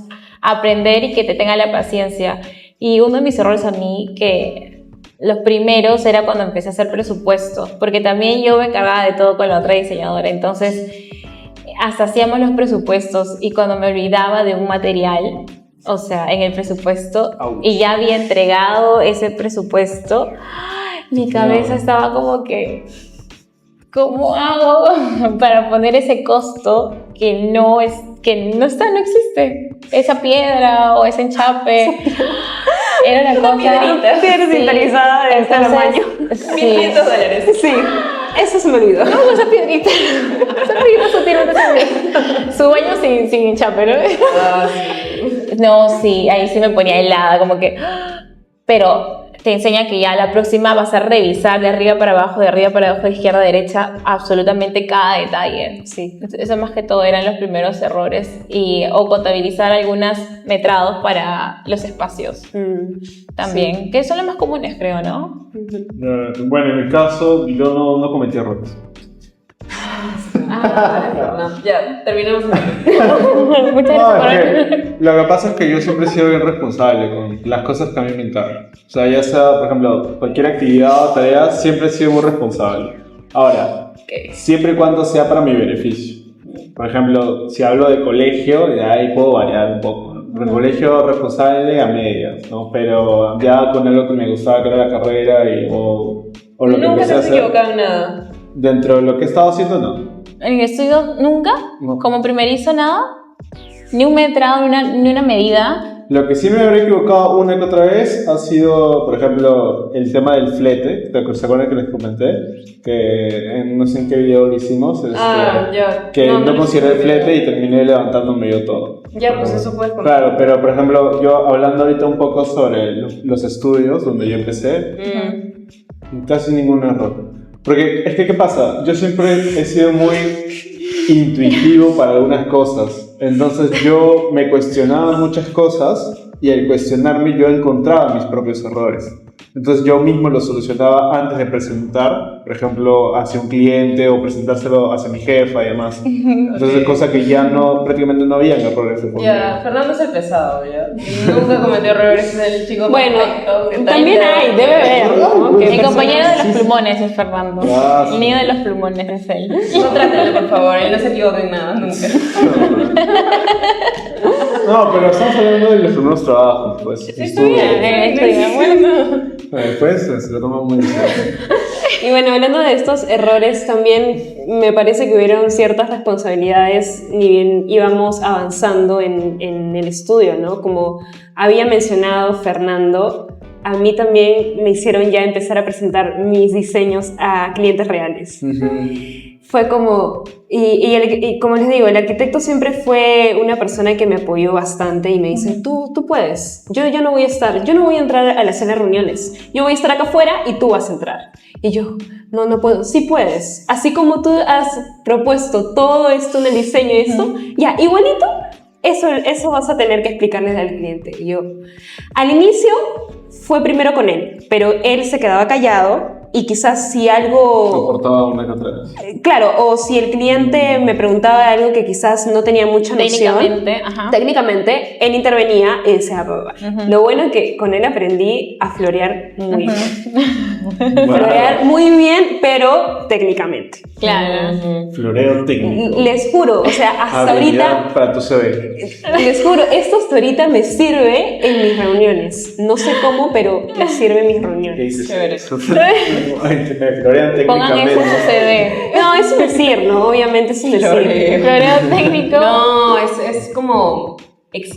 aprender y que te tenga la paciencia. Y uno de mis errores a mí, que los primeros era cuando empecé a hacer presupuestos, porque también yo me encargaba de todo con la otra diseñadora, entonces hasta hacíamos los presupuestos y cuando me olvidaba de un material, o sea, en el presupuesto, y ya había entregado ese presupuesto, mi cabeza estaba como que, ¿cómo hago para poner ese costo que no existe? Esa piedra o ese enchape. Era una cosa piedra descentralizada de este tamaño. $1,500. Sí, eso se me olvidó. No, esa piedrita. Esa piedrita sutil, su baño sin enchape, ¿no? Sí. No, sí, ahí sí me ponía helada, como que... Pero te enseña que ya la próxima vas a revisar de arriba para abajo, de izquierda a derecha, absolutamente cada detalle. Sí. Eso más que todo eran los primeros errores. O contabilizar algunos metrados para los espacios también, que son los más comunes, creo, ¿no? Bueno, en mi caso, yo no cometí errores. No, ya, terminamos. Muchas gracias. Lo que pasa es que yo siempre he sido bien responsable con las cosas que a mí me encargan. O sea, ya sea, por ejemplo, cualquier actividad o tarea, siempre he sido muy responsable. Ahora, siempre y cuando sea para mi beneficio. Por ejemplo, si hablo de colegio, ya ahí puedo variar un poco. En el colegio responsable a medias, ¿no? Pero ya con algo que me gustaba, que era la carrera o lo que Nunca empecé te a has hacer. equivocado en nada. Dentro de lo que he estado haciendo, no. En el estudio nunca, No. como primerizo nada, ni un metrado, ni una medida. Lo que sí me habré equivocado una que otra vez ha sido, por ejemplo, el tema del flete. ¿Se acuerdan que les comenté? Que no sé en qué video lo hicimos. Ya. Que no consideré el flete y terminé levantándome yo todo. Ya, pues eso puedes contar. Claro, pero por ejemplo, yo hablando ahorita un poco sobre los estudios donde yo empecé, casi ningún error. Porque es que, ¿qué pasa? Yo siempre he sido muy intuitivo para algunas cosas. Entonces yo me cuestionaba muchas cosas y al cuestionarme yo encontraba mis propios errores. Entonces yo mismo lo solucionaba antes de presentar, por ejemplo, hacia un cliente o presentárselo hacia mi jefa y demás. Entonces, cosa que ya prácticamente no había errores de por Ya, medio. Fernando es el pesado, ya. Nunca cometió errores, es el chico Bueno, perfecto, que está también hay, debe haber, ¿no? El compañero de los plumones es Fernando. Ah, sí. El niño de los plumones es él. No trátenlo, por favor, él no se equivoca en nada, nunca. No, pero estamos hablando de los primeros trabajos, pues. Está bien, bueno. Pues se lo toma muy en serio. Y bueno, hablando de estos errores, también me parece que hubieron ciertas responsabilidades ni bien íbamos avanzando en el estudio, ¿no? Como había mencionado Fernando, a mí también me hicieron ya empezar a presentar mis diseños a clientes reales. Fue como, y como les digo, el arquitecto siempre fue una persona que me apoyó bastante y me dice, tú puedes, yo no voy a entrar a la sala de reuniones, yo voy a estar acá afuera y tú vas a entrar. Y yo, no puedo, sí puedes, así como tú has propuesto todo esto en el diseño y esto, ya, igualito, eso vas a tener que explicarles al cliente. Y yo, al inicio fue primero con él, pero él se quedaba callado. Y quizás si algo... Soportaba una que otra vez. Claro, o si el cliente me preguntaba algo que quizás no tenía mucha noción. Técnicamente, él intervenía y decía, Lo bueno es que con él aprendí a florear muy bien. Florear muy bien, pero técnicamente. Claro. Floreo técnico. Les juro, o sea, hasta Habilidad ahorita... para tu CV. Les juro, esto hasta ahorita me sirve en mis reuniones. No sé cómo, pero me sirve en mis ¿Qué reuniones. dices? Chévere. Florean Pongan eso técnicamente. en su CD. No, es un decir, ¿no? Obviamente es un decir. Floreo técnico. No, es como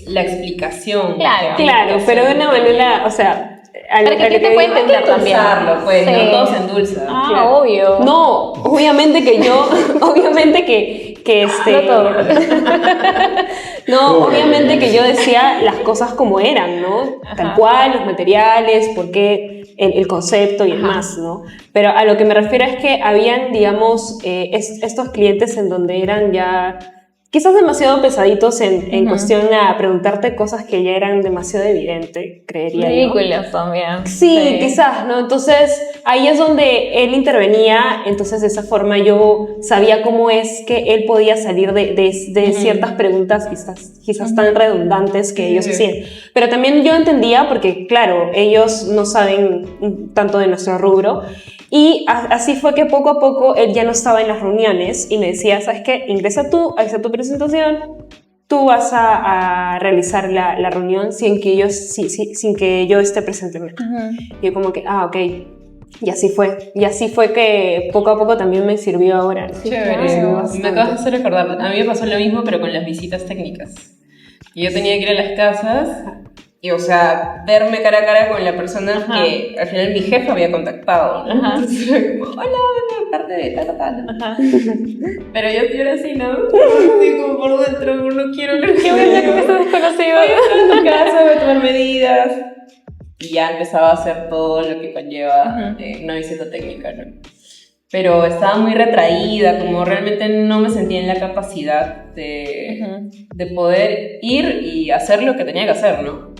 la explicación. Claro, pero de una manera, o sea... Para que te pueda entender también. Endulzarlo, pues, Sí. no todo se endulza. Ah, obvio. No, obviamente que yo, obviamente que No todo. No, obviamente que yo decía las cosas como eran, ¿no? Tal cual, los materiales, por qué, el concepto y demás, ¿no? Pero a lo que me refiero es que habían, digamos, estos clientes en donde eran ya quizás demasiado pesaditos en cuestión a preguntarte cosas que ya eran demasiado evidentes, creería yo. Ridículos también. Sí, quizás, ¿no? Entonces, ahí es donde él intervenía, entonces de esa forma yo sabía cómo es que él podía salir de ciertas preguntas quizás tan redundantes que ellos hacían. Pero también yo entendía, porque claro, ellos no saben tanto de nuestro rubro, y así fue que poco a poco él ya no estaba en las reuniones y me decía, ¿sabes qué? Ingresa tú, ahí está tu presentación, tú vas a realizar la reunión sin que yo esté presente. Y yo como que, ok, y así fue. Y así fue que poco a poco también me sirvió ahora. Chévere. Me acabas de hacer recordar. A mí me pasó lo mismo, pero con las visitas técnicas. Y yo tenía que ir a las casas Y, o sea, verme cara a cara con la persona que al final mi jefe había contactado, ¿no? Entonces era como, hola, vengo de parte de tal. Pero yo era así, ¿no? Así como por dentro, no quiero hablar. Qué bueno que me estás desconocido. Voy a entrar a tu casa, voy a tomar medidas. Y ya empezaba a hacer todo lo que conlleva una visita técnica, ¿no? Pero estaba muy retraída, como realmente no me sentía en la capacidad de poder ir y hacer lo que tenía que hacer, ¿no?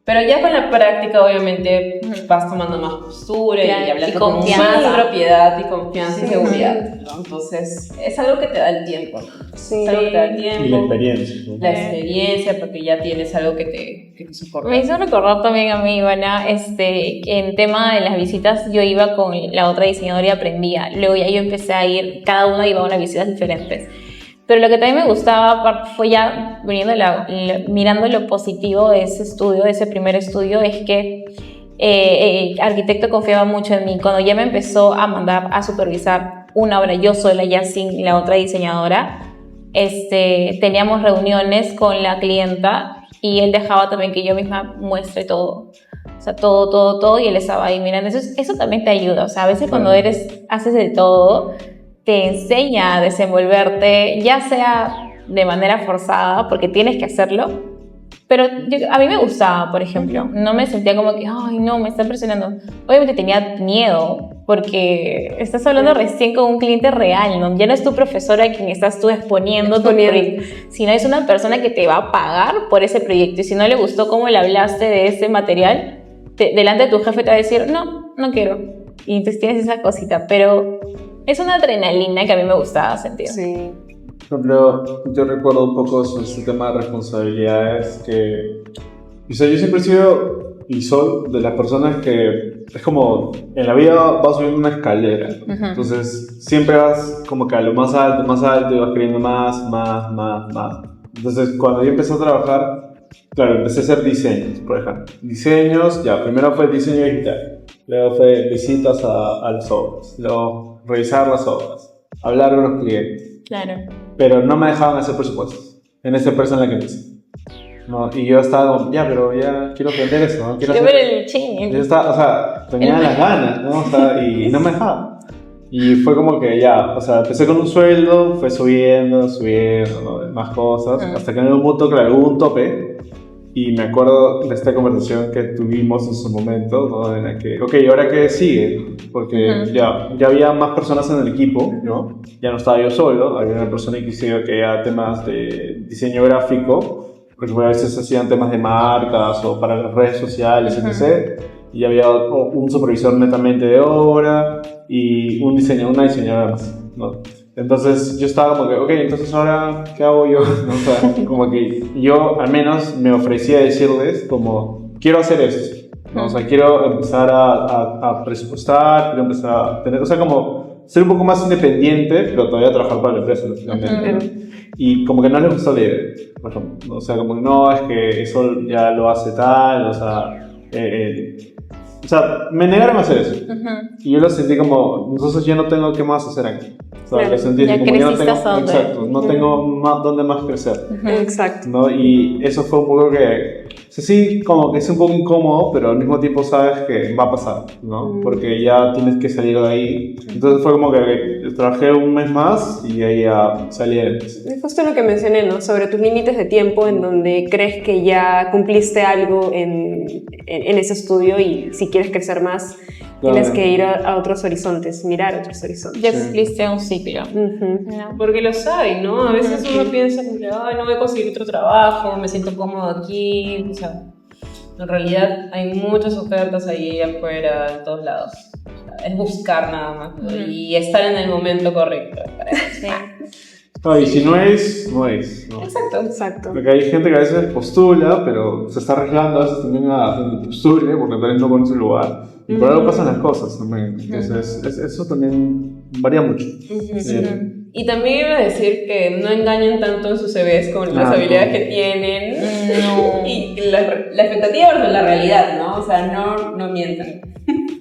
Pero ya con la práctica, obviamente, vas tomando más postura y hablando con más propiedad y confianza y seguridad, ¿no? Entonces, es algo que te da el tiempo, ¿no? Sí. Es algo que te da el tiempo. Y la experiencia, ¿no? La experiencia, porque ya tienes algo que te soporta. Me hizo recordar también a mí, Ivana, en tema de las visitas, yo iba con la otra diseñadora y aprendía. Luego ya yo empecé a ir, cada una iba a unas visitas diferentes. Pero lo que también me gustaba fue ya mirando lo positivo de ese estudio, de ese primer estudio, es que el arquitecto confiaba mucho en mí. Cuando ya me empezó a mandar a supervisar una obra yo sola, ya sin la otra diseñadora, teníamos reuniones con la clienta y él dejaba también que yo misma muestre todo. O sea, todo, y él estaba ahí mirando. Eso también te ayuda. O sea, a veces cuando haces de todo, te enseña a desenvolverte, ya sea de manera forzada, porque tienes que hacerlo, pero a mí me gustaba, por ejemplo, no me sentía como que, ay, no, me están presionando. Obviamente tenía miedo, porque estás hablando recién con un cliente real, ¿no? Ya no es tu profesora a quien estás tú exponiendo tu proyecto, sino es una persona que te va a pagar por ese proyecto, y si no le gustó cómo le hablaste de ese material, delante de tu jefe te va a decir, no quiero, y entonces tienes esa cosita, pero es una adrenalina que a mí me gustaba sentir. Sí. Por ejemplo, yo recuerdo un poco sobre este tema de responsabilidades que... O sea, yo siempre he sido y soy de las personas que es como en la vida vas subiendo una escalera. Entonces siempre vas como que a lo más alto y vas queriendo más. Entonces cuando yo empecé a trabajar, claro, empecé a hacer diseños, por ejemplo. Diseños, ya, primero fue diseño digital, luego fue visitas a las obras, luego revisar las obras, hablar con los clientes. Claro. Pero no me dejaban hacer presupuestos en esa empresa en la que empecé. No, y yo estaba como, pero ya quiero aprender eso, ¿no? Quiero ver el ching. Yo estaba, o sea, tenía las ganas, ¿no? O sea, y no me dejaban. Y fue como que ya, o sea, empecé con un sueldo, fue subiendo, ¿no? Más cosas, hasta que en un punto, claro, hubo un tope. Y me acuerdo de esta conversación que tuvimos en su momento, ¿no? En la que, ok, ¿ahora qué sigue? Porque ya había más personas en el equipo, ¿no? Ya no estaba yo solo, había una persona que hacía temas de diseño gráfico, porque a veces hacían temas de marcas o para las redes sociales, etc. Y había un supervisor netamente de obra y una diseñadora más, ¿no? Entonces yo estaba como que, ok, entonces ahora, ¿qué hago yo? ¿No? O sea, como que yo al menos me ofrecía a decirles como, quiero hacer esto, ¿no? O sea, quiero empezar a presupuestar, quiero empezar a tener, o sea, como ser un poco más independiente, pero todavía trabajar para la empresa, ¿no? Y como que no les gustó la idea, por ejemplo, ¿no? O sea, como que no, es que eso ya lo hace tal, o sea, me negaron a hacer eso. Y yo lo sentí como, entonces yo no tengo qué más hacer aquí. O sea, lo sentí ya como yo no tengo, exacto, no tengo más, dónde más crecer. Exacto. ¿No? Y eso fue un poco que, o sea, sí, como que es un poco incómodo, pero al mismo tiempo sabes que va a pasar, ¿no? Porque ya tienes que salir de ahí. Entonces fue como que trabajé un mes más y ahí ya salí. Es justo lo que mencioné, ¿no? Sobre tus límites de tiempo en donde crees que ya cumpliste algo en ese estudio y si quieres crecer más, tienes que ir a otros horizontes, mirar otros horizontes. Ya cumpliste un ciclo. No. Porque los hay, ¿no? A veces uno piensa que, ay, no voy a conseguir otro trabajo, me siento cómodo aquí. O sea, en realidad hay muchas ofertas ahí afuera, en todos lados. O sea, es buscar nada más, ¿no? Y estar en el momento correcto para eso. No, y si no es, no es, ¿no? Exacto. Porque hay gente que a veces postula, pero se está arriesgando a veces también a que postule, porque tal vez no conoce el lugar. Y por algo pasan las cosas también. Entonces, eso también varía mucho. Y también iba a decir que no engañen tanto en sus CVs con las habilidades que tienen. Y la expectativa versus la realidad, ¿no? O sea, no mientan.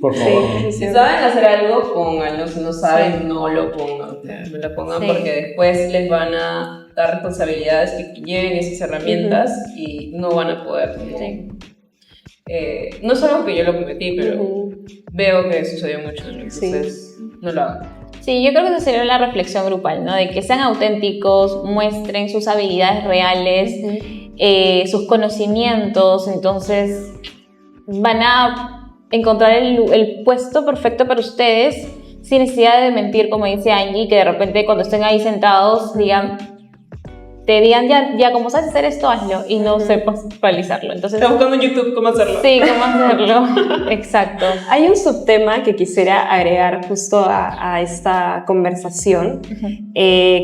Por favor. Si saben hacer algo, pónganlo. Si no saben, no lo pongan. No lo pongan porque después les van a dar responsabilidades que lleven esas herramientas y no van a poder No es algo que yo lo cometí, pero veo que sucedió mucho, entonces no lo hago. Sí, yo creo que esa sería la reflexión grupal, ¿no? De que sean auténticos, muestren sus habilidades reales, sus conocimientos, entonces van a encontrar el puesto perfecto para ustedes sin necesidad de mentir, como dice Angie, que de repente cuando estén ahí sentados te digan ya como sabes hacer esto, hazlo, y no sepas realizarlo. Entonces, está buscando en YouTube cómo hacerlo. Sí, cómo hacerlo. Exacto. Hay un subtema que quisiera agregar justo a esta conversación.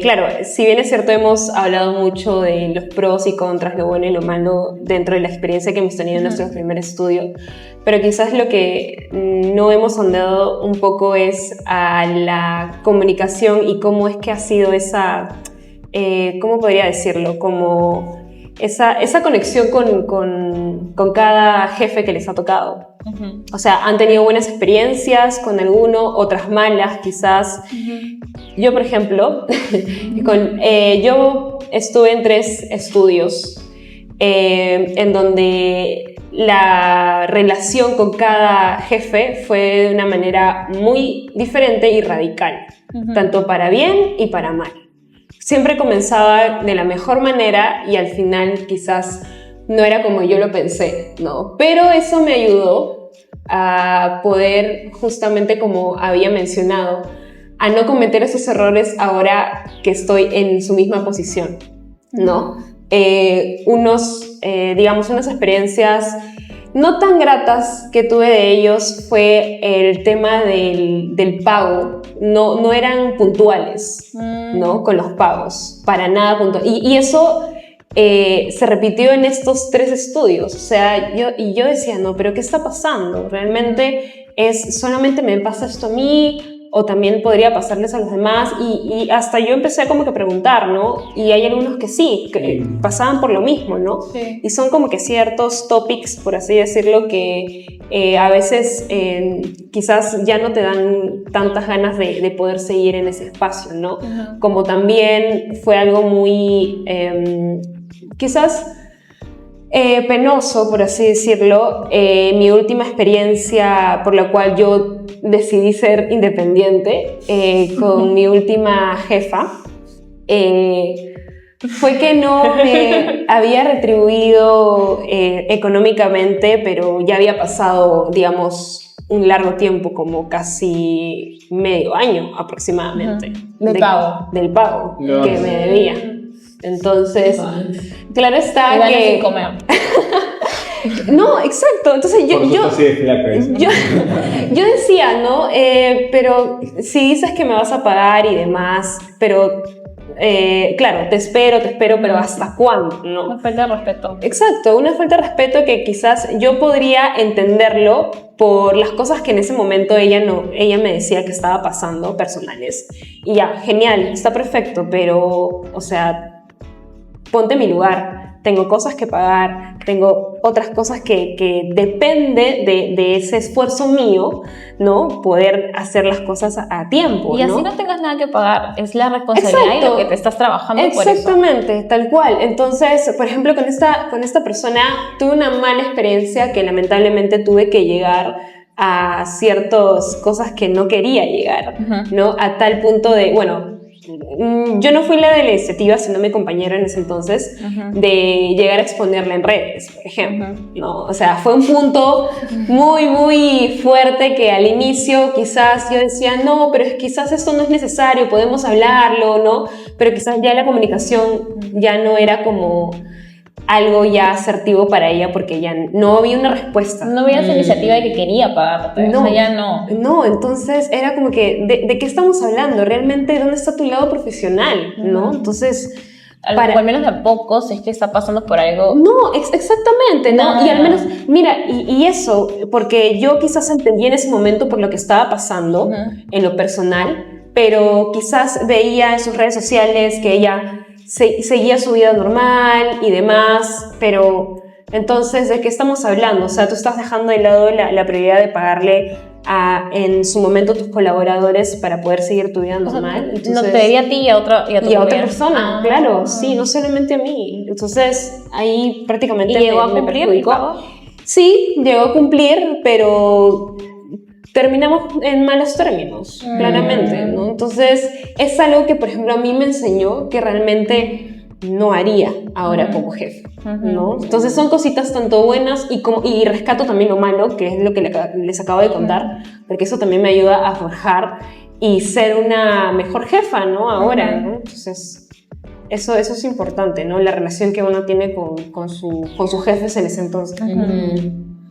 Claro, si bien es cierto, hemos hablado mucho de los pros y contras, lo bueno y lo malo dentro de la experiencia que hemos tenido en nuestro primer estudio, pero quizás lo que no hemos ahondado un poco es a la comunicación y cómo es que ha sido esa... ¿cómo podría decirlo? Como esa conexión con cada jefe que les ha tocado. O sea, han tenido buenas experiencias con alguno, otras malas quizás. Yo, por ejemplo, yo estuve en 3 estudios en donde la relación con cada jefe fue de una manera muy diferente y radical, tanto para bien y para mal. Siempre comenzaba de la mejor manera y al final quizás no era como yo lo pensé, ¿no? Pero eso me ayudó a poder, justamente como había mencionado, a no cometer esos errores ahora que estoy en su misma posición, ¿no? Unas experiencias no tan gratas que tuve de ellos fue el tema del pago. No eran puntuales, ¿no? Con los pagos, para nada puntuales. Y eso se repitió en estos 3 estudios. O sea, yo decía, no, pero ¿qué está pasando? ¿Realmente solamente me pasa esto a mí? ¿O también podría pasarles a los demás? Y hasta yo empecé como que a preguntar, ¿no? Y hay algunos que sí, que pasaban por lo mismo, ¿no? Sí. Y son como que ciertos topics, por así decirlo, que a veces quizás ya no te dan tantas ganas de poder seguir en ese espacio, ¿no? Como también fue algo muy, quizás... penoso, por así decirlo, mi última experiencia por la cual yo decidí ser independiente con mi última jefa fue que no me había retribuido económicamente, pero ya había pasado, digamos, un largo tiempo, como casi medio año aproximadamente del pago que me debía. Entonces, claro está que... sin comer. No, exacto. Entonces yo decía, ¿no? Pero si dices que me vas a pagar y demás, pero claro, te espero, pero ¿hasta cuándo? ¿No? Una falta de respeto. Exacto, una falta de respeto que quizás yo podría entenderlo por las cosas que en ese momento ella me decía que estaba pasando, personales. Y ya, genial, está perfecto, pero, o sea... Ponte en mi lugar, tengo cosas que pagar, tengo otras cosas que depende de ese esfuerzo mío, ¿no? Poder hacer las cosas a tiempo, y así ¿no? No tengas nada que pagar, es la responsabilidad y lo que te estás trabajando por eso. Exactamente, tal cual. Entonces, por ejemplo, con esta persona tuve una mala experiencia que lamentablemente tuve que llegar a ciertas cosas que no quería llegar, ¿no? A tal punto de, bueno... Yo no fui la de la iniciativa, sino mi compañero en ese entonces, de llegar a exponerla en redes, por ejemplo, ¿no? O sea, fue un punto muy, muy fuerte que al inicio quizás yo decía, no, pero quizás esto no es necesario, podemos hablarlo, ¿no? Pero quizás ya la comunicación ya no era como algo ya asertivo para ella porque ya no había una respuesta. No había esa iniciativa de que quería pagarte, no, o sea, ya no. No, entonces era como que, ¿de qué estamos hablando? ¿Realmente dónde está tu lado profesional? ¿No? Entonces... al menos de a poco, si es que está pasando por algo... No, exactamente, ¿no? Y al menos, mira, y eso, porque yo quizás entendí en ese momento por lo que estaba pasando en lo personal, pero quizás veía en sus redes sociales que ella... seguía su vida normal y demás, pero entonces, ¿de qué estamos hablando? O sea, tú estás dejando de lado la prioridad de pagarle en su momento a tus colaboradores para poder seguir tu vida normal. Entonces, no te debía a ti y a otra persona, claro, sí, no solamente a mí. Entonces, ahí prácticamente ¿Y llegó a cumplir el pago? Sí, llegó a cumplir, pero terminamos en malos términos, claramente, ¿no? Entonces, es algo que, por ejemplo, a mí me enseñó que realmente no haría ahora como jefe, ¿no? Entonces, son cositas tanto buenas y rescato también lo malo, que es lo que les acabo de contar, porque eso también me ayuda a forjar y ser una mejor jefa, ¿no? Ahora, ¿no? Entonces, eso es importante, ¿no? La relación que uno tiene con sus jefes en ese entonces.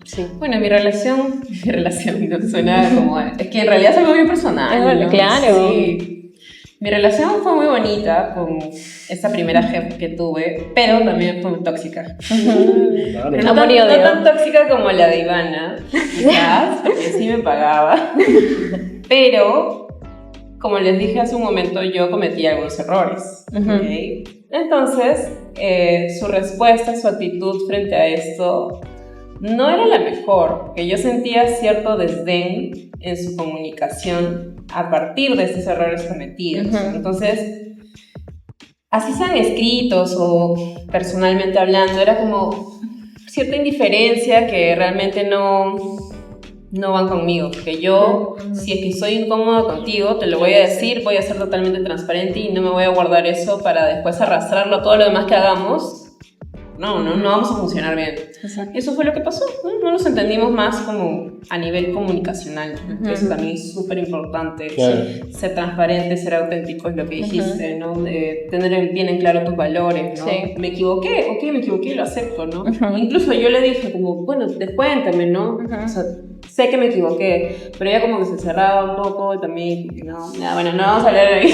Sí. Bueno, mi relación no suena como... Es que en realidad es algo bien personal, ¿no? Claro. Sí. Mi relación fue muy bonita con esta primera jefa que tuve, pero también fue muy tóxica. Claro. Pero no Amor y tan, odio. no tan tóxica como la de Ivana, quizás, porque sí me pagaba. Pero, como les dije hace un momento, yo cometí algunos errores. ¿Okay? Entonces, su respuesta, su actitud frente a esto no era la mejor, porque yo sentía cierto desdén en su comunicación a partir de estos errores cometidos. Entonces, así sean escritos o personalmente hablando, era como cierta indiferencia que realmente no van conmigo, porque yo, si es que soy incómoda contigo, te lo voy a decir, voy a ser totalmente transparente y no me voy a guardar eso para después arrastrarlo a todo lo demás que hagamos. No vamos a funcionar bien. Exacto. Eso fue lo que pasó. No nos entendimos más como a nivel comunicacional. Eso también es súper importante. Claro. Ser transparente, ser auténtico es lo que dijiste, ¿no? De tener bien en claro tus valores, ¿no? Sí. Me equivoqué, lo acepto, ¿no? Incluso yo le dije como, bueno, cuéntame, ¿no? O sea, sé que me equivoqué, pero ella como que se cerraba un poco y también, no vamos a hablar ahí.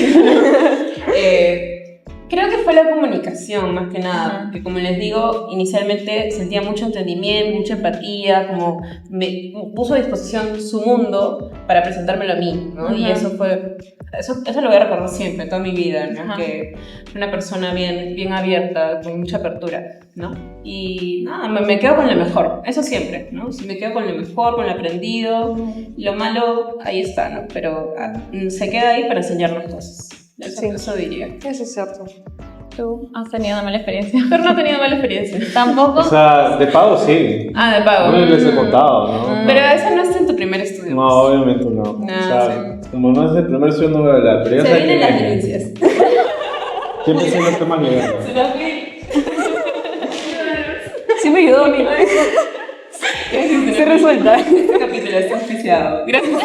Creo que fue la comunicación, más que nada, que como les digo, inicialmente sentía mucho entendimiento, mucha empatía, como me puso a disposición su mundo para presentármelo a mí, ¿no? Y eso lo voy a recordar siempre, toda mi vida, ¿no? Que fue una persona bien abierta, con mucha apertura, ¿no? Y nada, me quedo con lo mejor, eso siempre, ¿no? Si me quedo con lo mejor, con lo aprendido, lo malo, ahí está, ¿no? Pero se queda ahí para enseñarnos cosas. Eso diría. Eso es cierto. ¿Tú has tenido una mala experiencia? Pero no he tenido mala experiencia. ¿Tampoco? O sea, de pago sí. Ah, de pago. No les he contado, ¿no? Pero eso no está en tu primer estudio. No, obviamente no. No, o sea, como no es el primer estudio, no voy a hablar. Pero ya Se sabes vienen que las denuncias. siempre son los temas legales. Sí me ayudó a mí. Se resuelta. Este capítulo está auspiciado. Gracias.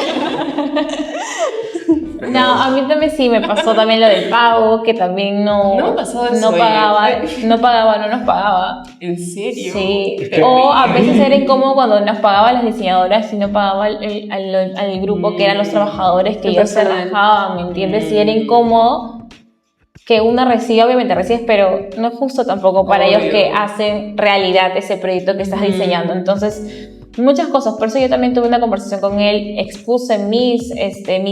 No, a mí también sí me pasó también lo del pago, que también no me pasó eso, no nos pagaba. ¿En serio? Sí, Es que- o a veces era incómodo cuando nos pagaban las diseñadoras y no pagaba al grupo que eran los trabajadores que El ellos personal. trabajaban, ¿me entiendes? Y era incómodo que uno reciba, obviamente recibes, pero no es justo tampoco para Obvio. ellos que hacen realidad ese proyecto que estás diseñando. Entonces, muchas cosas, por eso yo también tuve una conversación con él, expuse mi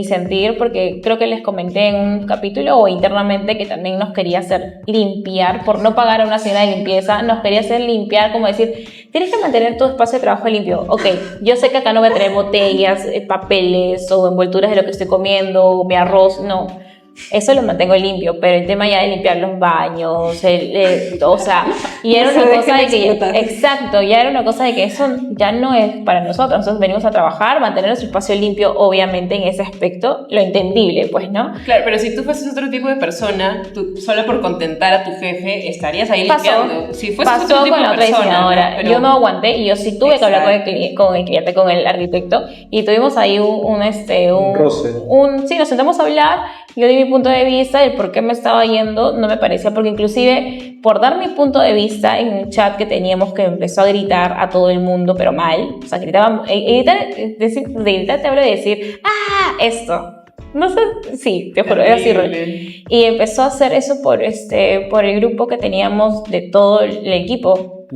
sentir, porque creo que les comenté en un capítulo o internamente que también nos quería hacer limpiar, por no pagar a una señora de limpieza, nos quería hacer limpiar, como decir, tienes que mantener tu espacio de trabajo limpio. Ok, yo sé que acá no voy a tener botellas, papeles o envolturas de lo que estoy comiendo, mi arroz, no. Eso lo mantengo limpio, pero el tema ya de limpiar los baños, o sea, y era No una se cosa de dejen que, explotar. exacto, ya era una cosa de que eso ya no es para nosotros. Nosotros venimos a trabajar, mantener nuestro espacio limpio, obviamente en ese aspecto, lo entendible, pues, ¿no? Claro, pero si tú fueses otro tipo de persona, tú solo por contentar a tu jefe estarías ahí Pasó, limpiando. Si fueses pasó otro tipo con la de otra persona, diseñadora. Pero- Yo no aguanté y yo sí tuve que hablar con el cliente, con el arquitecto, y tuvimos ahí un roce. sí, nos sentamos a hablar. Yo di mi punto de vista, el por qué me estaba yendo, no me parecía, porque inclusive por dar mi punto de vista en un chat que teníamos, que empezó a gritar a todo el mundo, pero mal, o sea, gritaban, gritar te hablo de decir, esto, no sé, sí, te juro, era así, Terrible. y empezó a hacer eso por el grupo que teníamos de todo el equipo.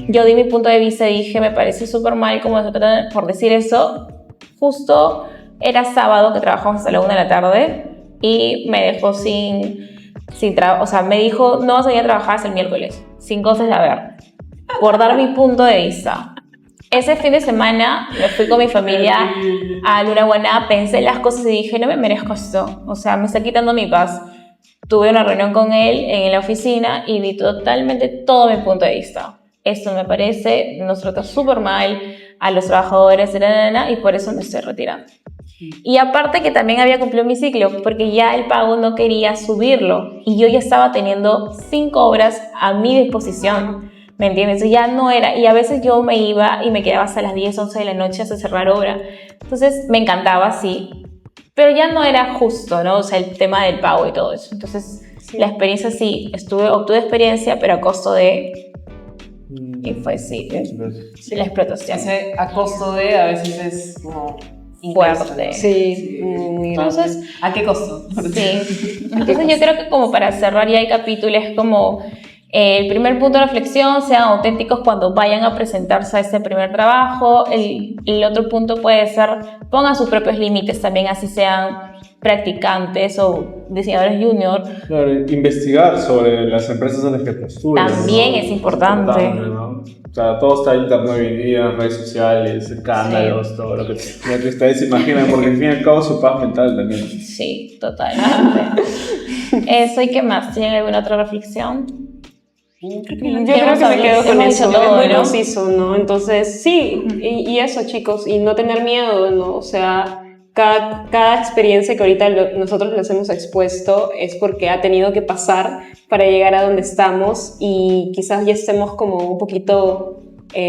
Yo di mi punto de vista y dije, me parece súper mal como por decir eso. Justo era sábado que trabajamos hasta la 1 de la tarde y me dejó sin trabajo, o sea, me dijo, no vas a ir a trabajar hasta el miércoles, sin cosas de ver, por dar mi punto de vista. Ese fin de semana me fui con mi familia a Lunahuaná, pensé las cosas y dije, no me merezco esto, o sea, me está quitando mi paz. Tuve una reunión con él en la oficina y di totalmente todo mi punto de vista. esto me parece, nos trata súper mal a los trabajadores, y por eso me estoy retirando. Y aparte que también había cumplido mi ciclo, porque ya el pago no quería subirlo y yo ya estaba teniendo 5 horas a mi disposición, ¿me entiendes? Ya no era, y a veces yo me iba y me quedaba hasta las 10, 11 de la noche hasta cerrar hora. Entonces me encantaba, sí, pero ya no era justo, ¿no? O sea, el tema del pago y todo eso. Entonces, la experiencia sí, obtuve experiencia, pero a costo de... Y fue sí, la explotación. Ese a costo de, a veces es como... Fuerte. Sí, Entonces, ¿a qué costo? sí. Entonces yo creo que como para cerrar ya el capítulo es como el primer punto de reflexión, sean auténticos cuando vayan a presentarse a ese primer trabajo. El otro punto puede ser, pongan sus propios límites también, así sean practicantes o diseñadores junior. Claro, investigar sobre las empresas en las que postulan. También es importante. ¿No? O sea, todo está en internet hoy en día, redes sociales, escándalos, todo lo que ustedes se imaginan, porque al fin y al cabo su paz mental también. Sí, totalmente. Eso, ¿y qué más? ¿Tienen alguna otra reflexión? Yo creo que me quedo con eso, es muy conciso, ¿no? Entonces, sí, y eso, chicos, y no tener miedo, ¿no? O sea, cada experiencia que ahorita nosotros les hemos expuesto es porque ha tenido que pasar para llegar a donde estamos y quizás ya estemos como un poquito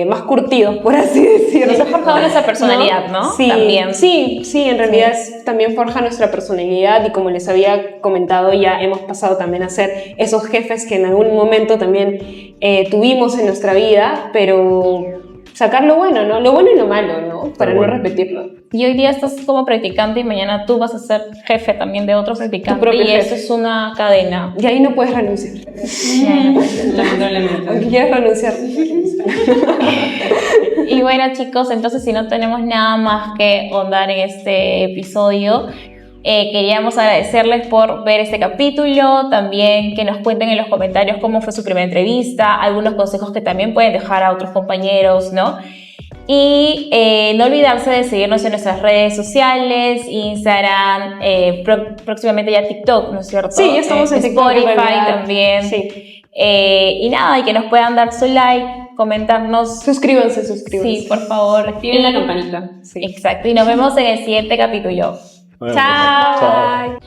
más curtidos, por así decirlo. Nos ha forjado nuestra personalidad, ¿no? Sí, también. Sí, en realidad también forja nuestra personalidad y como les había comentado, ya hemos pasado también a ser esos jefes que en algún momento también tuvimos en nuestra vida, pero sacar lo bueno, ¿no? Lo bueno y lo malo, ¿no? Para no repetirlo. Y hoy día estás como practicante y mañana tú vas a ser jefe también de otro practicante y jefe. eso es una cadena. Y ahí no puedes renunciar. Lamentablemente. Aunque quieras renunciar. Y bueno, chicos, entonces si no tenemos nada más que ahondar en este episodio, queríamos agradecerles por ver este capítulo, también que nos cuenten en los comentarios cómo fue su primera entrevista, algunos consejos que también pueden dejar a otros compañeros, ¿no? Y no olvidarse de seguirnos en nuestras redes sociales, Instagram, próximamente ya TikTok, ¿no es cierto? Sí, ya estamos en TikTok, Spotify también. Sí. Y nada, y que nos puedan dar su like, comentarnos. Suscríbanse. Sí, por favor. Activen la campanita. Sí. Exacto, y nos vemos en el siguiente capítulo. Bueno, Chao. chao.